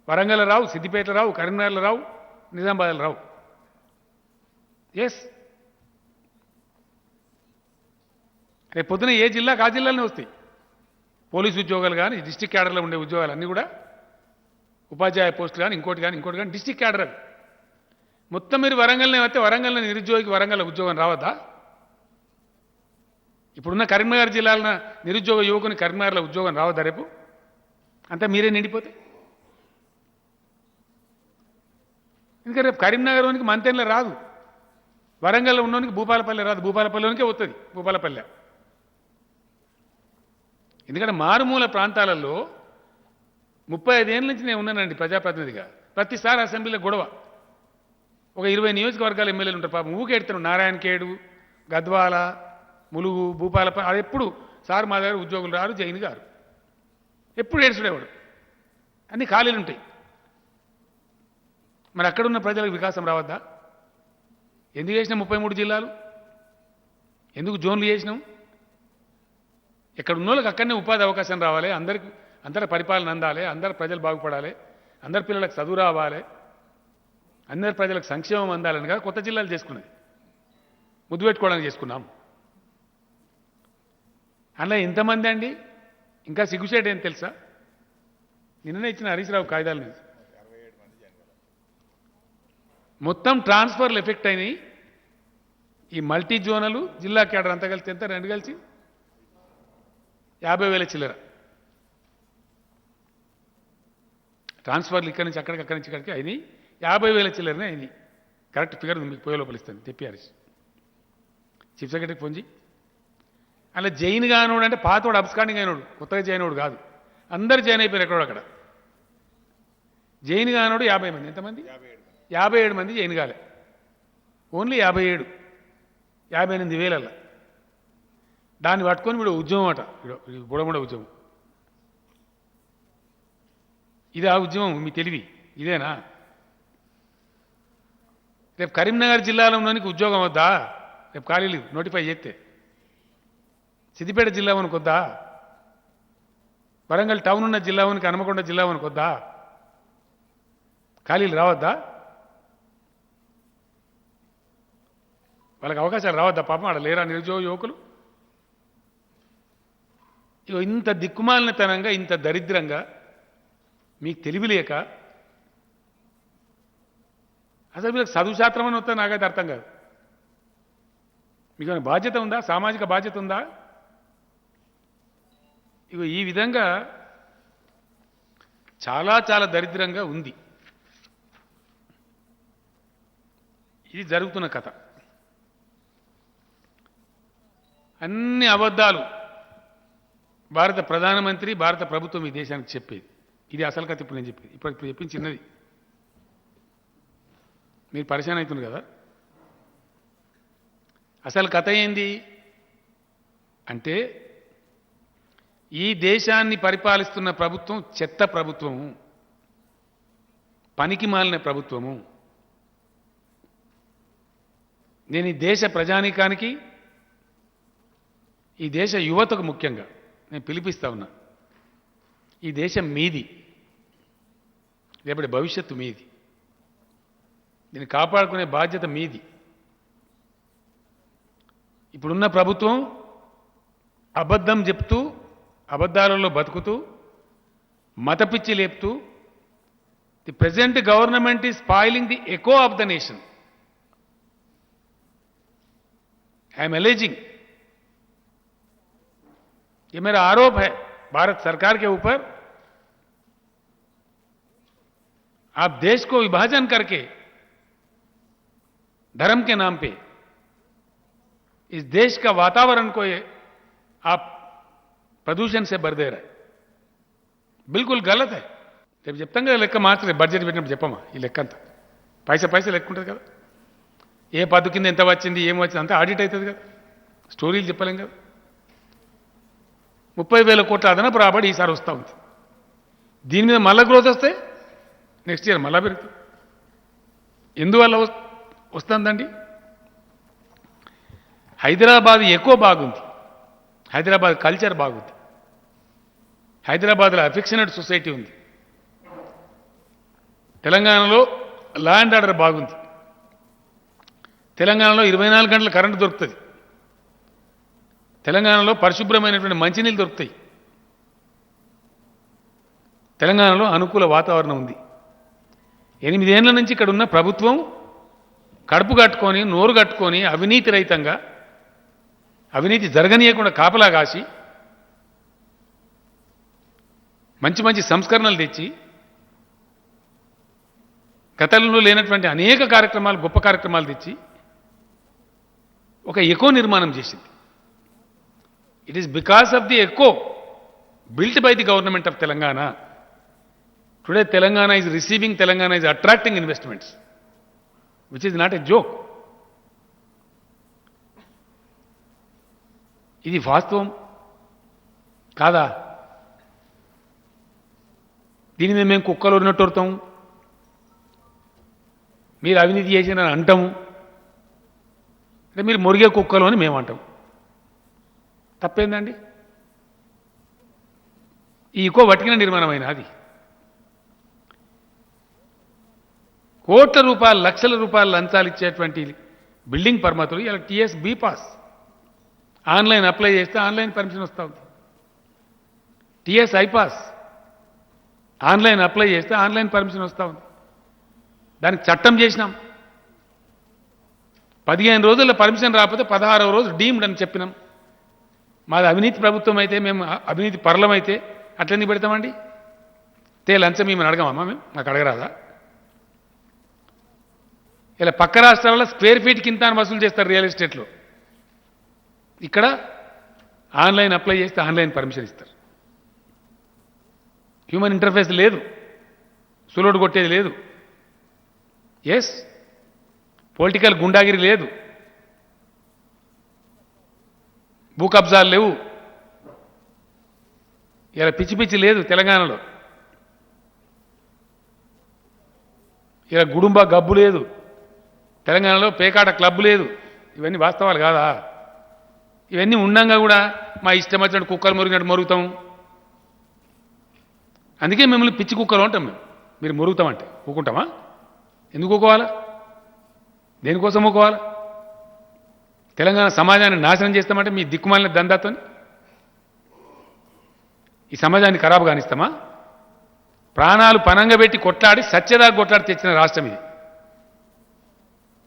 వరంగల్ రావు, సిద్దిపేట రావు, కరీంనగర్లో రావు, నిజామాబాద్లో రావు. ఎస్, రేపు పొద్దున ఏ జిల్లాకు ఆ జిల్లాలోనే వస్తాయి. పోలీసు ఉద్యోగాలు కానీ, డిస్టిక్ క్యాడర్లో ఉండే ఉద్యోగాలు అన్నీ కూడా, ఉపాధ్యాయ పోస్టులు కానీ, ఇంకోటి కానీ డిస్టిక్ క్యాడర్ అది. మొత్తం మీరు వరంగల్నే వస్తే వరంగల్లో నిరుద్యోగికి వరంగల్ ఉద్యోగం రావద్దా? ఇప్పుడున్న కరీంనగర్ జిల్లాలో నిరుద్యోగ యువకుని కరీంనగర్లో ఉద్యోగం రావద్దా రేపు? అంతా మీరే నిండిపోతే. ఇంకా రేపు కరీంనగర్లోనికి మంతెన్లో రాదు, వరంగల్లో ఉన్నోనికి భూపాలపల్లి రాదు, భూపాలపల్లిలోనికే వస్తుంది భూపాలపల్లె. ఎందుకంటే మారుమూల ప్రాంతాలలో 35 ఏళ్ళ నుంచి నేను ఉన్నానండి ప్రజాప్రతినిధిగా. ప్రతిసారి అసెంబ్లీలో గొడవ. ఒక 20 నియోజకవర్గాల ఎమ్మెల్యేలు ఉంటారు పాపం, ఊకే ఎడుతున్నాడు. నారాయణఖేడు, గద్వాల, ములుగు, భూపాలపల్లి. అది ఎప్పుడు సార్ మా దగ్గర ఉద్యోగులు రారు, జైన్ గారు ఎప్పుడు ఏడ్చుడేవాడు. అన్ని ఖాళీలు ఉంటాయి. మరి అక్కడున్న ప్రజలకు వికాసం రావద్దా? ఎందుకు చేసినాం 33 జిల్లాలు? ఎందుకు జోన్లు చేసినాం? ఎక్కడ ఉన్న వాళ్ళకి అక్కడనే ఉపాధి అవకాశం రావాలి, అందరి పరిపాలన అందాలి, అందరి ప్రజలు బాగుపడాలి, అందరి పిల్లలకు చదువు రావాలి, అందరి ప్రజలకు సంక్షేమం అందాలని కదా కొత్త జిల్లాలు చేసుకున్నది. ముద్దు పెట్టుకోవడానికి చేసుకున్నాం. అలా ఎంతమంది అండి? ఇంకా సిగ్గుచేట ఏం తెలుసా? నిన్ననే ఇచ్చిన హరీష్ రావు కాగితాల నుంచి మొత్తం ట్రాన్స్ఫర్లు ఎఫెక్ట్ అయినాయి. ఈ మల్టీ జోనలు, జిల్లా కేడర్ అంతా కలిసి ఎంత? రెండు కలిసి 50,000 చిల్లర ట్రాన్స్ఫర్లు. ఇక్కడి నుంచి అక్కడికి, అక్కడి నుంచి ఇక్కడికి అయినాయి 50,000 చిల్లరనే అయినాయి. కరెక్ట్ ఫిగర్ మీకు పోయే లోపల ఇస్తాను, తెప్పి హరీష్ చీఫ్ సెక్రటరీకి ఫోన్ చేయి. అలా జైన్ కానోడు అంటే పాతోడు అబ్స్కాండింగ్ అయినోడు, కొత్తగా జాయిన్ అవ్వడు కాదు. అందరు జాయిన్ అయిపోయారు ఎక్కడో అక్కడ. జైన్ కానోడు 50 మంది. ఎంతమంది? 57 మంది జైన్ కాలే. ఓన్లీ 57, 58,000. దాన్ని పట్టుకొని వీడు ఉద్యమం అట, బుడముడ ఉద్యమం. ఇది ఆ ఉద్యమం? మీ తెలివి ఇదేనా? రేపు కరీంనగర్ జిల్లాలోనికి ఉద్యోగం వద్దా? రేపు ఖాళీలు నోటిఫై చేస్తే సిద్దిపేట జిల్లా వరకు వద్దా? వరంగల్ టౌన్ ఉన్న జిల్లా వరకు, హనుమకొండ జిల్లా వరకు వద్దా? ఖాళీలు రావద్దా? వాళ్ళకి అవకాశాలు రావద్దా? పాపం ఆడ లేరా నిరుద్యోగ యువకులు? ఇగో ఇంత దిక్కుమాలినతనంగా, ఇంత దరిద్రంగా, మీకు తెలివి లేక, అసలు వీళ్ళకి చదువు శాస్త్రం అని వస్తే నాకైతే అర్థం కాదు. మీకు బాధ్యత ఉందా? సామాజిక బాధ్యత ఉందా? ఇగో ఈ విధంగా చాలా చాలా దరిద్రంగా ఉంది. ఇది జరుగుతున్న కథ. అన్ని అబద్ధాలు భారత ప్రధానమంత్రి, భారత ప్రభుత్వం ఈ దేశానికి చెప్పేది. ఇది అసలు కథ. ఇప్పుడు నేను చెప్పేది, ఇప్పుడు చెప్పింది చిన్నది. మీరు పరిశాన్ అవుతుంది కదా. అసలు కథ ఏంది అంటే, ఈ దేశాన్ని పరిపాలిస్తున్న ప్రభుత్వం చెత్త ప్రభుత్వము, పనికి మాలిన ప్రభుత్వము. నేను ఈ దేశ ప్రజానీకానికి, ఈ దేశ యువతకు ముఖ్యంగా నేను పిలిపిస్తా ఉన్నా. ఈ దేశం మీది, రేపటి భవిష్యత్తు మీది. దీన్ని కాపాడుకునే బాధ్యత మీది. ఇప్పుడున్న ప్రభుత్వం అబద్ధం చెప్తూ, అబద్ధాలలో బతుకుతూ, మతపిచ్చి లేపుతూ, the present government is spoiling the echo of the nation. I am alleging, ये मेरा आरोप है भारत सरकार के ऊपर। आप देश को विभाजन करके धर्म के नाम पे इस देश का वातावरण को आप प्रदूषण से भर दे रहे, बिल्कुल गलत है. రేపు చెప్తాం కదా లెక్క మాత్రమే, బడ్జెట్ పెట్టినప్పుడు చెప్పమా ఈ లెక్క అంతా. పైసా లెక్క ఉంటుంది కదా, ఏ పద్దు కింద ఎంత వచ్చింది, ఏం వచ్చింది అంతా ఆడిట్ అవుతుంది కదా. స్టోరీలు చెప్పలేం కదా. 30,000 కోట్ల అదనపు రాబడి ఈసారి వస్తూ ఉంది. దీని మీద మళ్ళా గ్రోత్ వస్తే నెక్స్ట్ ఇయర్ మళ్ళా పెరుగుతుంది. ఎందువల్ల వస్తుందండి? హైదరాబాద్ ఎక్కువ బాగుంది, హైదరాబాద్ కల్చర్ బాగుంది, హైదరాబాద్లో అఫెక్షనేట్ సొసైటీ ఉంది. తెలంగాణలో లా అండ్ ఆర్డర్ బాగుంది. తెలంగాణలో 24 గంటల కరెంటు దొరుకుతుంది. తెలంగాణలో పరిశుభ్రమైనటువంటి మంచినీళ్ళు దొరుకుతాయి. తెలంగాణలో అనుకూల వాతావరణం ఉంది. 8 ఏళ్ల నుంచి ఇక్కడ ఉన్న ప్రభుత్వం కడుపు కట్టుకొని నోరు కట్టుకొని అవినీతి రహితంగా అవినీతి జరగనీయకుండా కాపలా కాసి మంచి మంచి సంస్కరణలు తెచ్చి గతంలో లేనటువంటి అనేక కార్యక్రమాలు గొప్ప కార్యక్రమాలు తెచ్చి ఒక ఎకో నిర్మాణం చేసింది. It is because of the eco built by the government of Telangana. Today Telangana is receiving, Telangana is attracting investments, which is not a joke. ఇది వాస్తవం కాదా? దీని మీద మేము కుక్కలు ఉన్నట్టు వరుతాం, మీరు అవినీతి చేసినారని అంటాము. అంటే మీరు మురిగే కుక్కలు అని మేము అంటాం. తప్పేందండి? ఈ ఇకో వటికిన నిర్మాణమైన అది కోట్ల రూపాయలు లక్షల రూపాయలు లంచాలు ఇచ్చేటువంటి బిల్డింగ్ పర్మతులు ఇలా TS be pass online apply చేస్తే ఆన్లైన్ పర్మిషన్ వస్తూ ఉంది. టీఎస్ ఐపాస్ ఆన్లైన్ అప్లై చేస్తే ఆన్లైన్ పర్మిషన్ వస్తూ ఉంది. దానికి చట్టం చేసినాం. 15 రోజుల్లో పర్మిషన్ రాకపోతే 16వ రోజు డీమ్డ్ అని చెప్పినాం. మాది అవినీతి ప్రభుత్వం అయితే, మేము అవినీతి పరలం అయితే అట్లెందుకు పెడతామండి? లంచం మేము అడగమమ్మా, మేము మాకు అడగరాదా? ఇలా పక్క రాష్ట్రాలలో స్క్వేర్ ఫీట్ కింద వసూలు చేస్తారు రియల్ ఎస్టేట్లో. ఇక్కడ ఆన్లైన్ అప్లై చేస్తే ఆన్లైన్ పర్మిషన్ ఇస్తారు. హ్యూమన్ ఇంటర్ఫేస్ లేదు, సులోడు కొట్టేది లేదు. ఎస్, పొలిటికల్ గుండాగిరి లేదు, భూ కబ్జాలు లేవు, ఇలా పిచ్చి పిచ్చి లేదు తెలంగాణలో. ఇలా గుడుంబ గబ్బు లేదు తెలంగాణలో, పేకాట క్లబ్ లేదు. ఇవన్నీ వాస్తవాలు కాదా? ఇవన్నీ ఉండంగా కూడా మా ఇష్టం వచ్చినట్టు కుక్కలు మురిగినట్టు మొరుగుతాం. అందుకే మిమ్మల్ని పిచ్చి కుక్కలు అంటాం మేము. మీరు మురుగుతామంటే ఊకుంటామా? ఎందుకు ఊకోవాలా? దేనికోసం ఊకోవాలా? తెలంగాణ సమాజాన్ని నాశనం చేస్తామంటే మీ దిక్కుమాలిన దందాతో ఈ సమాజాన్ని ఖరాబు కానిస్తామా? ప్రాణాలు పనంగా పెట్టి కొట్లాడి సత్యదాకా కొట్లాడి తెచ్చిన రాష్ట్రం ఇది.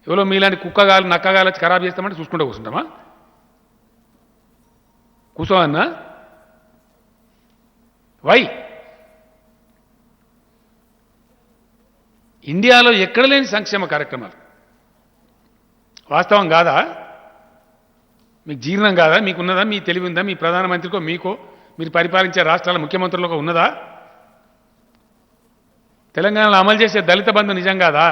ఎవరో మీలాంటి కుక్కగాలు నక్కగాలు వచ్చి ఖరాబు చేస్తామంటే చూసుకుంటూ కూర్చుంటామా? కూర్చోవన్నా? వై? ఇండియాలో ఎక్కడ లేని సంక్షేమ కార్యక్రమాలు. వాస్తవం కాదా? మీకు జీర్ణం కాదా? మీకున్నదా? మీ తెలివి ఉందా? మీ ప్రధానమంత్రికో మీకో మీరు పరిపాలించే రాష్ట్రాల ముఖ్యమంత్రులకు ఉన్నదా? తెలంగాణలో అమలు చేసే దళిత బంధు నిజం కాదా?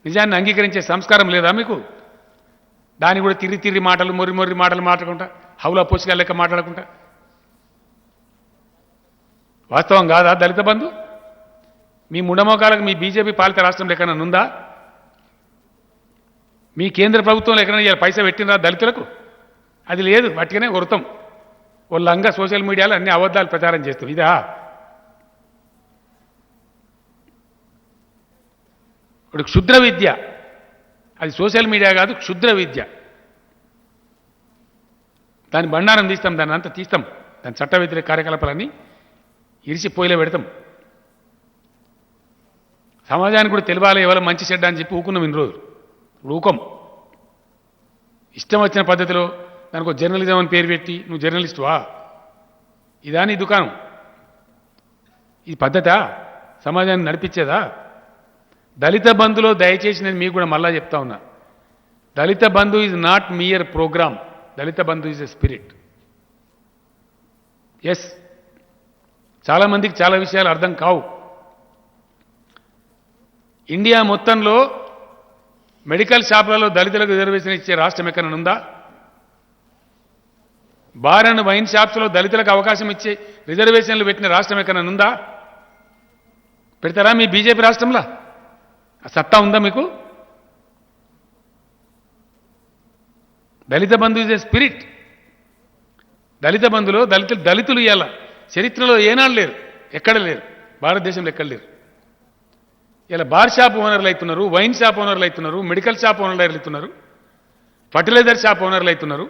నిజాన్ని అంగీకరించే సంస్కారం లేదా మీకు? దాన్ని కూడా తిరిగి మాటలు మొర్రి మాటలు మాట్లాడుకుంటా, హౌలా పోసిగా లెక్క మాట్లాడకుండా. వాస్తవం కాదా దళిత బంధు? మీ ముండమోకాలకు మీ బీజేపీ పాలిత రాష్ట్రంలో ఎక్కడైనా ఉందా? మీ కేంద్ర ప్రభుత్వంలో ఎక్కడైనా పైసా పెట్టినరా దళితులకు? అది లేదు. వాటికనే వృతం వాళ్ళంగా సోషల్ మీడియాలో అన్ని అబద్ధాలు ప్రచారం చేస్తాం. ఇదా? ఇప్పుడు క్షుద్ర విద్య, అది సోషల్ మీడియా కాదు, క్షుద్ర విద్య. దాని బండారం తీస్తాం, దాన్ని అంతా తీస్తాం. దాని చట్ట వ్యతిరేక కార్యకలాపాలన్నీ ఇరిసిపోయిలో పెడతాం. సమాజానికి కూడా తెలియాలి ఎవరు మంచి చెడ్డ అని చెప్పి ఊకున్నాం ఇన్ని రోజులు. ఊకం. ఇష్టం వచ్చిన పద్ధతిలో దానికి జర్నలిజం అని పేరు పెట్టి నువ్వు జర్నలిస్టువా? ఇదా నీ దుకాణం? ఇది పద్ధతా? సమాజాన్ని నడిపించేదా? దళిత బంధులో దయచేసి నేను మీకు కూడా మళ్ళా చెప్తా ఉన్నా, Dalit Bandhu is not mere programme. Dalit Bandhu is a spirit. Yes, చాలామందికి చాలా విషయాలు అర్థం కావు. ఇండియా మొత్తంలో మెడికల్ షాపులలో దళితులకు రిజర్వేషన్ ఇచ్చే రాష్ట్రం ఎక్కడైనా ఉందా? బార్ అండ్ వైన్ షాప్స్లో దళితులకు అవకాశం ఇచ్చే రిజర్వేషన్లు పెట్టిన రాష్ట్రం ఎక్కడైనా ఉందా? పెడతారా మీ బీజేపీ రాష్ట్రంలో? ఆ సత్తా ఉందా మీకు? దళిత బంధు ఈజ్ ఎ స్పిరిట్. దళిత బంధులో దళితులు ఇవ్వాల. చరిత్రలో ఏనాడు లేరు, ఎక్కడ లేరు, భారతదేశంలో ఎక్కడ లేరు. ఇలా బార్ షాప్ ఓనర్లు అవుతున్నారు, వైన్ షాప్ ఓనర్లు అవుతున్నారు, మెడికల్ షాప్ ఓనర్లు అవుతున్నారు, ఫర్టిలైజర్ షాప్ ఓనర్లు అవుతున్నారు,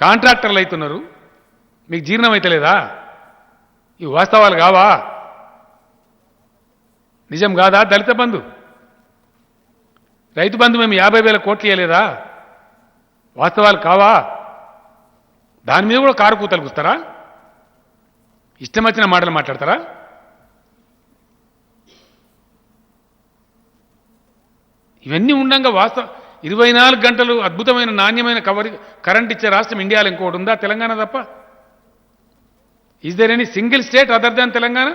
కాంట్రాక్టర్లు అవుతున్నారు. మీకు జీర్ణం అయితలేదా? ఈ వాస్తవాలు కావా? నిజం కాదా? దళిత బంధు, రైతు బంధు మేము 50,000 కోట్లు ఇవ్వలేదా? వాస్తవాలు కావా? దాని మీద కూడా కారు కూతలు కూస్తారా? ఇష్టం వచ్చిన మాటలు మాట్లాడతారా? ఇవన్నీ ఉండగా వాస్తవ 24 గంటలు అద్భుతమైన నాణ్యమైన కరెంట్ ఇచ్చే రాష్ట్రం ఇండియాలో ఇంకోటి ఉందా? తెలంగాణ తప్ప. Is there any single state other than Telangana?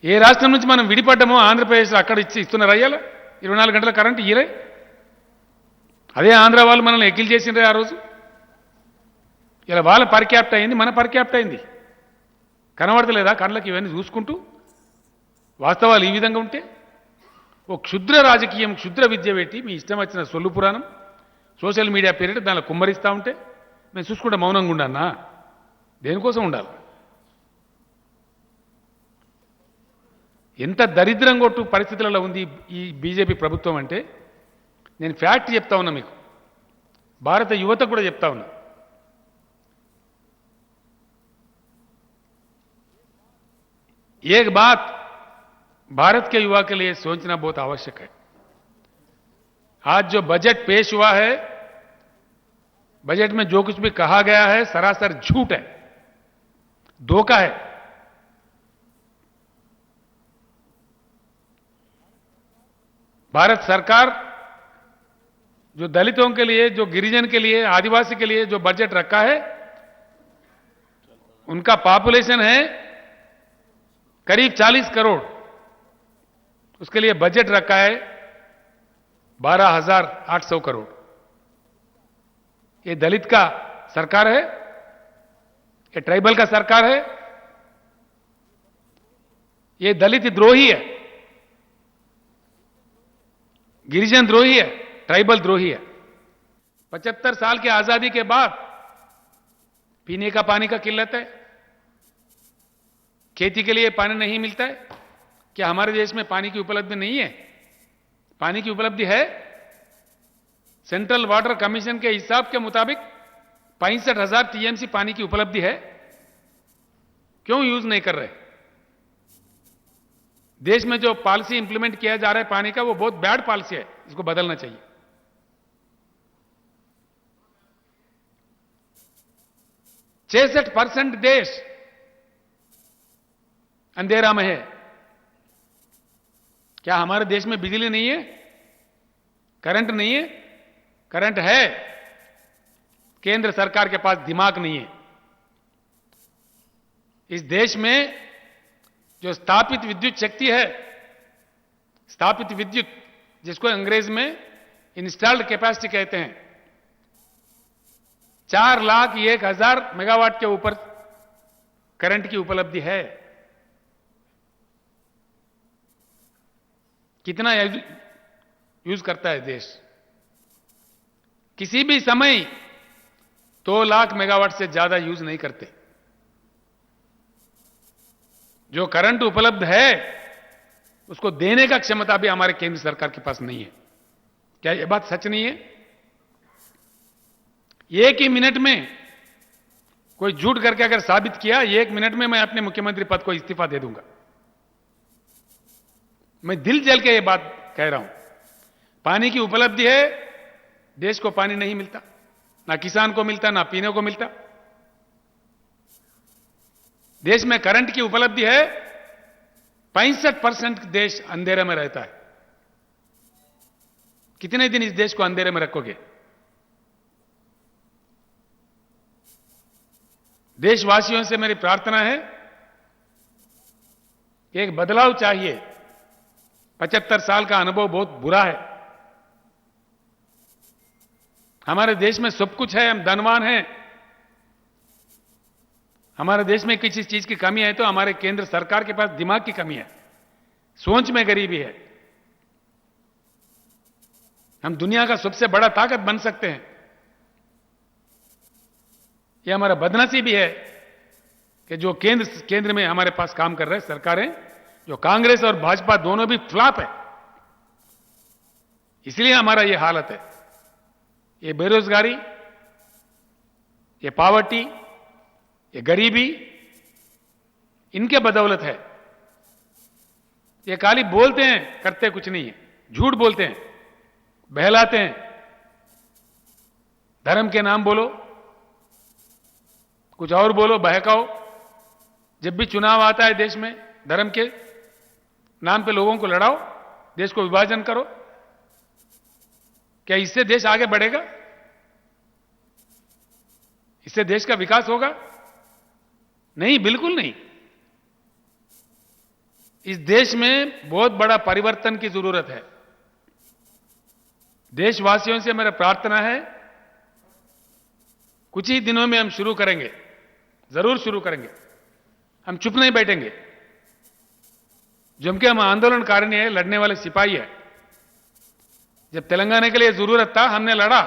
ఏ రాష్ట్రం నుంచి మనం విడిపడ్డామో ఆంధ్రప్రదేశ్ అక్కడ ఇస్తున్నారు అయ్యాల 24 గంటల కరెంట్ ఇయరే. అదే ఆంధ్ర వాళ్ళు మనల్ని ఎక్కిల్ చేసిండ్రే ఆ రోజు. ఇలా వాళ్ళ పర్ క్యాపిటా అయింది, మన పర్ క్యాపిటా అయింది. కనబడతలేదా కళ్ళకి ఇవన్నీ చూసుకుంటూ? వాస్తవాలు ఈ విధంగా ఉంటే ఓ క్షుద్ర రాజకీయం, క్షుద్ర విద్య పెట్టి మీ ఇష్టం వచ్చిన సొల్లు పురాణం సోషల్ మీడియా పేరిట దానిలో కుమ్మరిస్తూ ఉంటే మేము చూసుకుంటే మౌనంగా ఉండన్నా? దేనికోసం ఉండాలి? ఎంత దరిద్రం కొట్టు పరిస్థితులలో ఉంది ఈ బీజేపీ ప్రభుత్వం అంటే నేను ఫ్యాక్ట్ చెప్తా ఉన్నా మీకు, భారత యువతకు కూడా చెప్తా ఉన్నా. एक बात भारत के युवा के लिए सोचना बहुत आवश्यक है. आज जो बजट पेश हुआ है, बजट में जो कुछ भी कहा गया है सरासर झूठ है, धोखा है. भारत सरकार जो दलितों के लिए, जो गिरिजन के लिए, आदिवासी के लिए जो बजट रखा है, उनका पॉपुलेशन है करीब 40 करोड़. उसके लिए बजट रखा है 12,800 करोड़. ये दलित का सरकार है? ये ट्राइबल का सरकार है? ये दलित द्रोही है, गिरिजन द्रोही है, ट्राइबल द्रोही है. 75 साल की आजादी के बाद पीने का पानी का किल्लत है, खेती के लिए पानी नहीं मिलता है. क्या हमारे देश में पानी की उपलब्धि नहीं है? पानी की उपलब्धि है. सेंट्रल वाटर कमीशन के हिसाब के मुताबिक 65,000 टीएमसी पानी की उपलब्धि है. क्यों यूज नहीं कर रहे? देश में जो पॉलिसी इंप्लीमेंट किया जा रहा है पानी का, वो बहुत बैड पॉलिसी है, इसको बदलना चाहिए. 66% देश अंधेरा में है. क्या हमारे देश में बिजली नहीं है? करंट नहीं है? करंट है, केंद्र सरकार के पास दिमाग नहीं है. इस देश में जो स्थापित विद्युत शक्ति है, स्थापित विद्युत जिसको अंग्रेज में इंस्टॉल्ड कैपेसिटी कहते हैं, 4,01,000 मेगावाट के ऊपर करंट की उपलब्धि है. कितना यूज करता है देश? किसी भी समय 2 लाख मेगावाट से ज्यादा यूज नहीं करते. जो करंट उपलब्ध है उसको देने का क्षमता भी हमारे केंद्र सरकार के पास नहीं है. क्या यह बात सच नहीं है? एक ही मिनट में कोई झूठ करके अगर साबित किया, 1 मिनट में मैं अपने मुख्यमंत्री पद को इस्तीफा दे दूंगा. मैं दिल जल के ये बात कह रहा हूं. पानी की उपलब्धि है, देश को पानी नहीं मिलता, ना किसान को मिलता, ना पीने को मिलता. देश में करंट की उपलब्धि है, 65% देश अंधेरे में रहता है. कितने दिन इस देश को अंधेरे में रखोगे? देशवासियों से मेरी प्रार्थना है, एक बदलाव चाहिए. 75 साल का अनुभव बहुत बुरा है. हमारे देश में सब कुछ है, हम धनवान हैं. हमारे देश में किसी चीज की कमी है तो हमारे केंद्र सरकार के पास दिमाग की कमी है, सोच में गरीबी है. हम दुनिया का सबसे बड़ा ताकत बन सकते हैं. यह हमारा बदनसीबी है कि जो केंद्र में हमारे पास काम कर रहे हैं सरकारें, जो कांग्रेस और भाजपा दोनों भी फ्लॉप है, इसलिए हमारा ये हालत है। ये बेरोजगारी, ये पावर्टी, ये गरीबी, इनके बदौलत है। ये खाली बोलते हैं, करते कुछ नहीं है, झूठ बोलते हैं, बहलाते हैं। धर्म के नाम बोलो, कुछ और बोलो, बहकाओ। जब भी चुनाव आता है देश में, धर्म के नाम पे लोगों को लड़ाओ, देश को विभाजन करो। क्या इससे देश आगे बढ़ेगा? इससे देश का विकास होगा? नहीं, बिल्कुल नहीं। इस देश में बहुत बड़ा परिवर्तन की जरूरत है। देशवासियों से मेरा प्रार्थना है, कुछ ही दिनों में हम शुरू करेंगे, जरूर शुरू करेंगे। हम चुप नहीं बैठेंगे। जम के हम आंदोलनकारिणी है, लड़ने वाले सिपाही है। जब तेलंगाना के लिए जरूरत था, हमने लड़ा।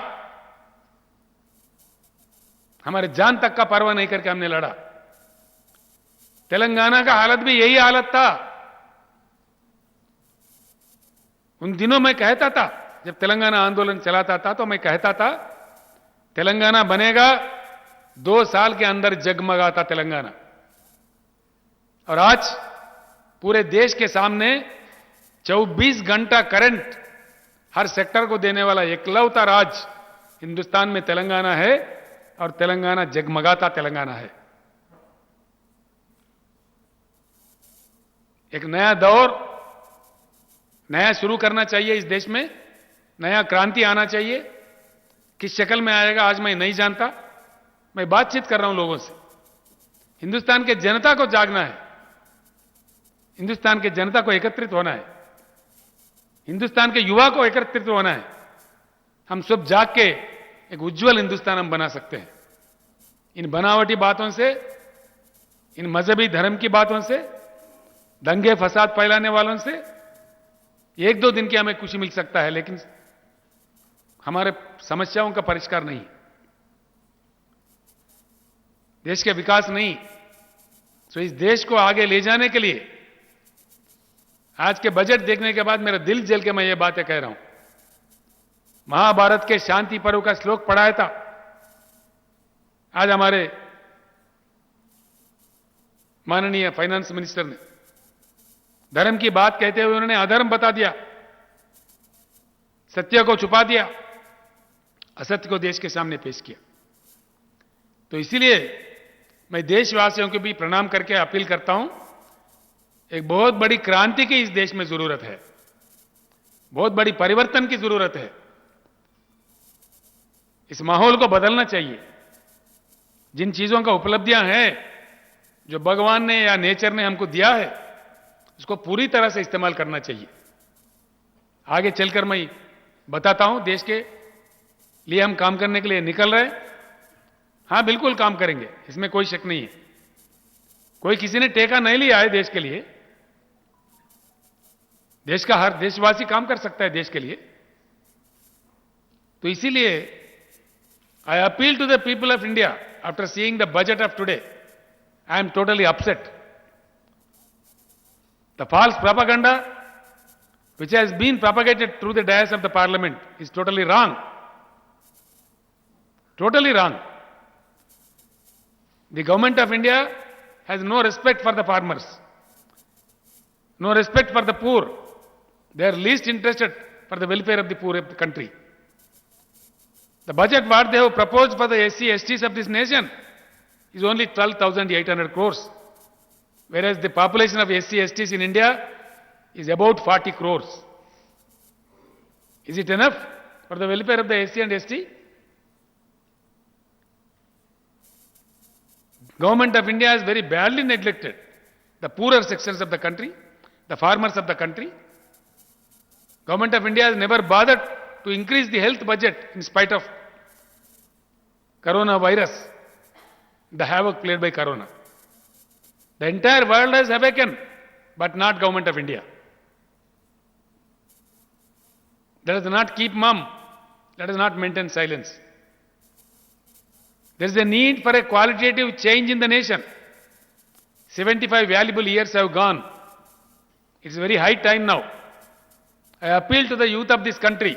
हमारे जान तक का परवाह नहीं करके हमने लड़ा। तेलंगाना का हालत भी यही हालत था। उन दिनों मैं कहता था, जब तेलंगाना आंदोलन चलाता था, तो मैं कहता था तेलंगाना बनेगा, 2 साल के अंदर जगमगाता तेलंगाना। और आज पूरे देश के सामने 24 घंटा करंट हर सेक्टर को देने वाला एकलौता राज्य हिंदुस्तान में तेलंगाना है, और तेलंगाना जगमगाता तेलंगाना है। एक नया दौर, नया शुरू करना चाहिए इस देश में, नया क्रांति आना चाहिए। किस शक्ल में आएगा आज मैं नहीं जानता। मैं बातचीत कर रहा हूं लोगों से। हिंदुस्तान के जनता को जागना है, हिंदुस्तान के जनता को एकत्रित होना है, हिंदुस्तान के युवा को एकत्रित होना है। हम सब जाग के एक उज्जवल हिंदुस्तान हम बना सकते हैं। इन बनावटी बातों से, इन मजहबी धर्म की बातों से, दंगे फसाद फैलाने वालों से 1-2 दिन की हमें खुशी मिल सकता है, लेकिन हमारे समस्याओं का परिष्कार नहीं, देश के विकास नहीं। तो इस देश को आगे ले जाने के लिए आज के बजट देखने के बाद मेरा दिल जल के मैं ये बातें कह रहा हूं। महाभारत के शांति पर्व का श्लोक पढ़ाया था। आज हमारे माननीय फाइनेंस मिनिस्टर ने धर्म की बात कहते हुए उन्होंने अधर्म बता दिया, सत्य को छुपा दिया, असत्य को देश के सामने पेश किया। तो इसीलिए मैं देशवासियों को भी प्रणाम करके अपील करता हूं, एक बहुत बड़ी क्रांति की इस देश में जरूरत है, बहुत बड़ी परिवर्तन की जरूरत है। इस माहौल को बदलना चाहिए। जिन चीजों का उपलब्धियां हैं, जो भगवान ने या नेचर ने हमको दिया है, उसको पूरी तरह से इस्तेमाल करना चाहिए। आगे चलकर मैं बताता हूं, देश के लिए हम काम करने के लिए निकल रहे हैं। हां, बिल्कुल काम करेंगे, इसमें कोई शक नहीं है। कोई किसी ने टेका नहीं लिया है देश के लिए। देश का हर देशवासी काम कर सकता है देश के लिए। तो इसीलिए I appeal to the people of India, after seeing the budget of today, I am totally upset. The false propaganda which has been propagated through the dais of the parliament is totally wrong. Totally wrong. The government of India has no respect for the farmers, no respect for the poor. They are least interested for the welfare of the poor of the country. The budget what they have proposed for the SC, STs of this nation is only 12,800 crores, whereas the population of SC, STs in India is about 40 crores. Is it enough for the welfare of the SC and ST? Government of India has very badly neglected the poorer sections of the country, the farmers of the country. Government of India has never bothered to increase the health budget in spite of coronavirus, the havoc played by corona. The entire world has awakened, but not Government of India. Let us not keep mum. Let us not maintain silence. There is a need for a qualitative change in the nation. 75 valuable years have gone. It's very high time now. I appeal to the youth of this country.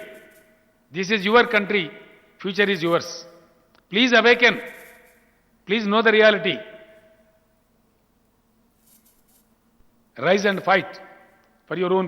This is your country. Future is yours. Please awaken. Please know the reality. Rise and fight for your own future.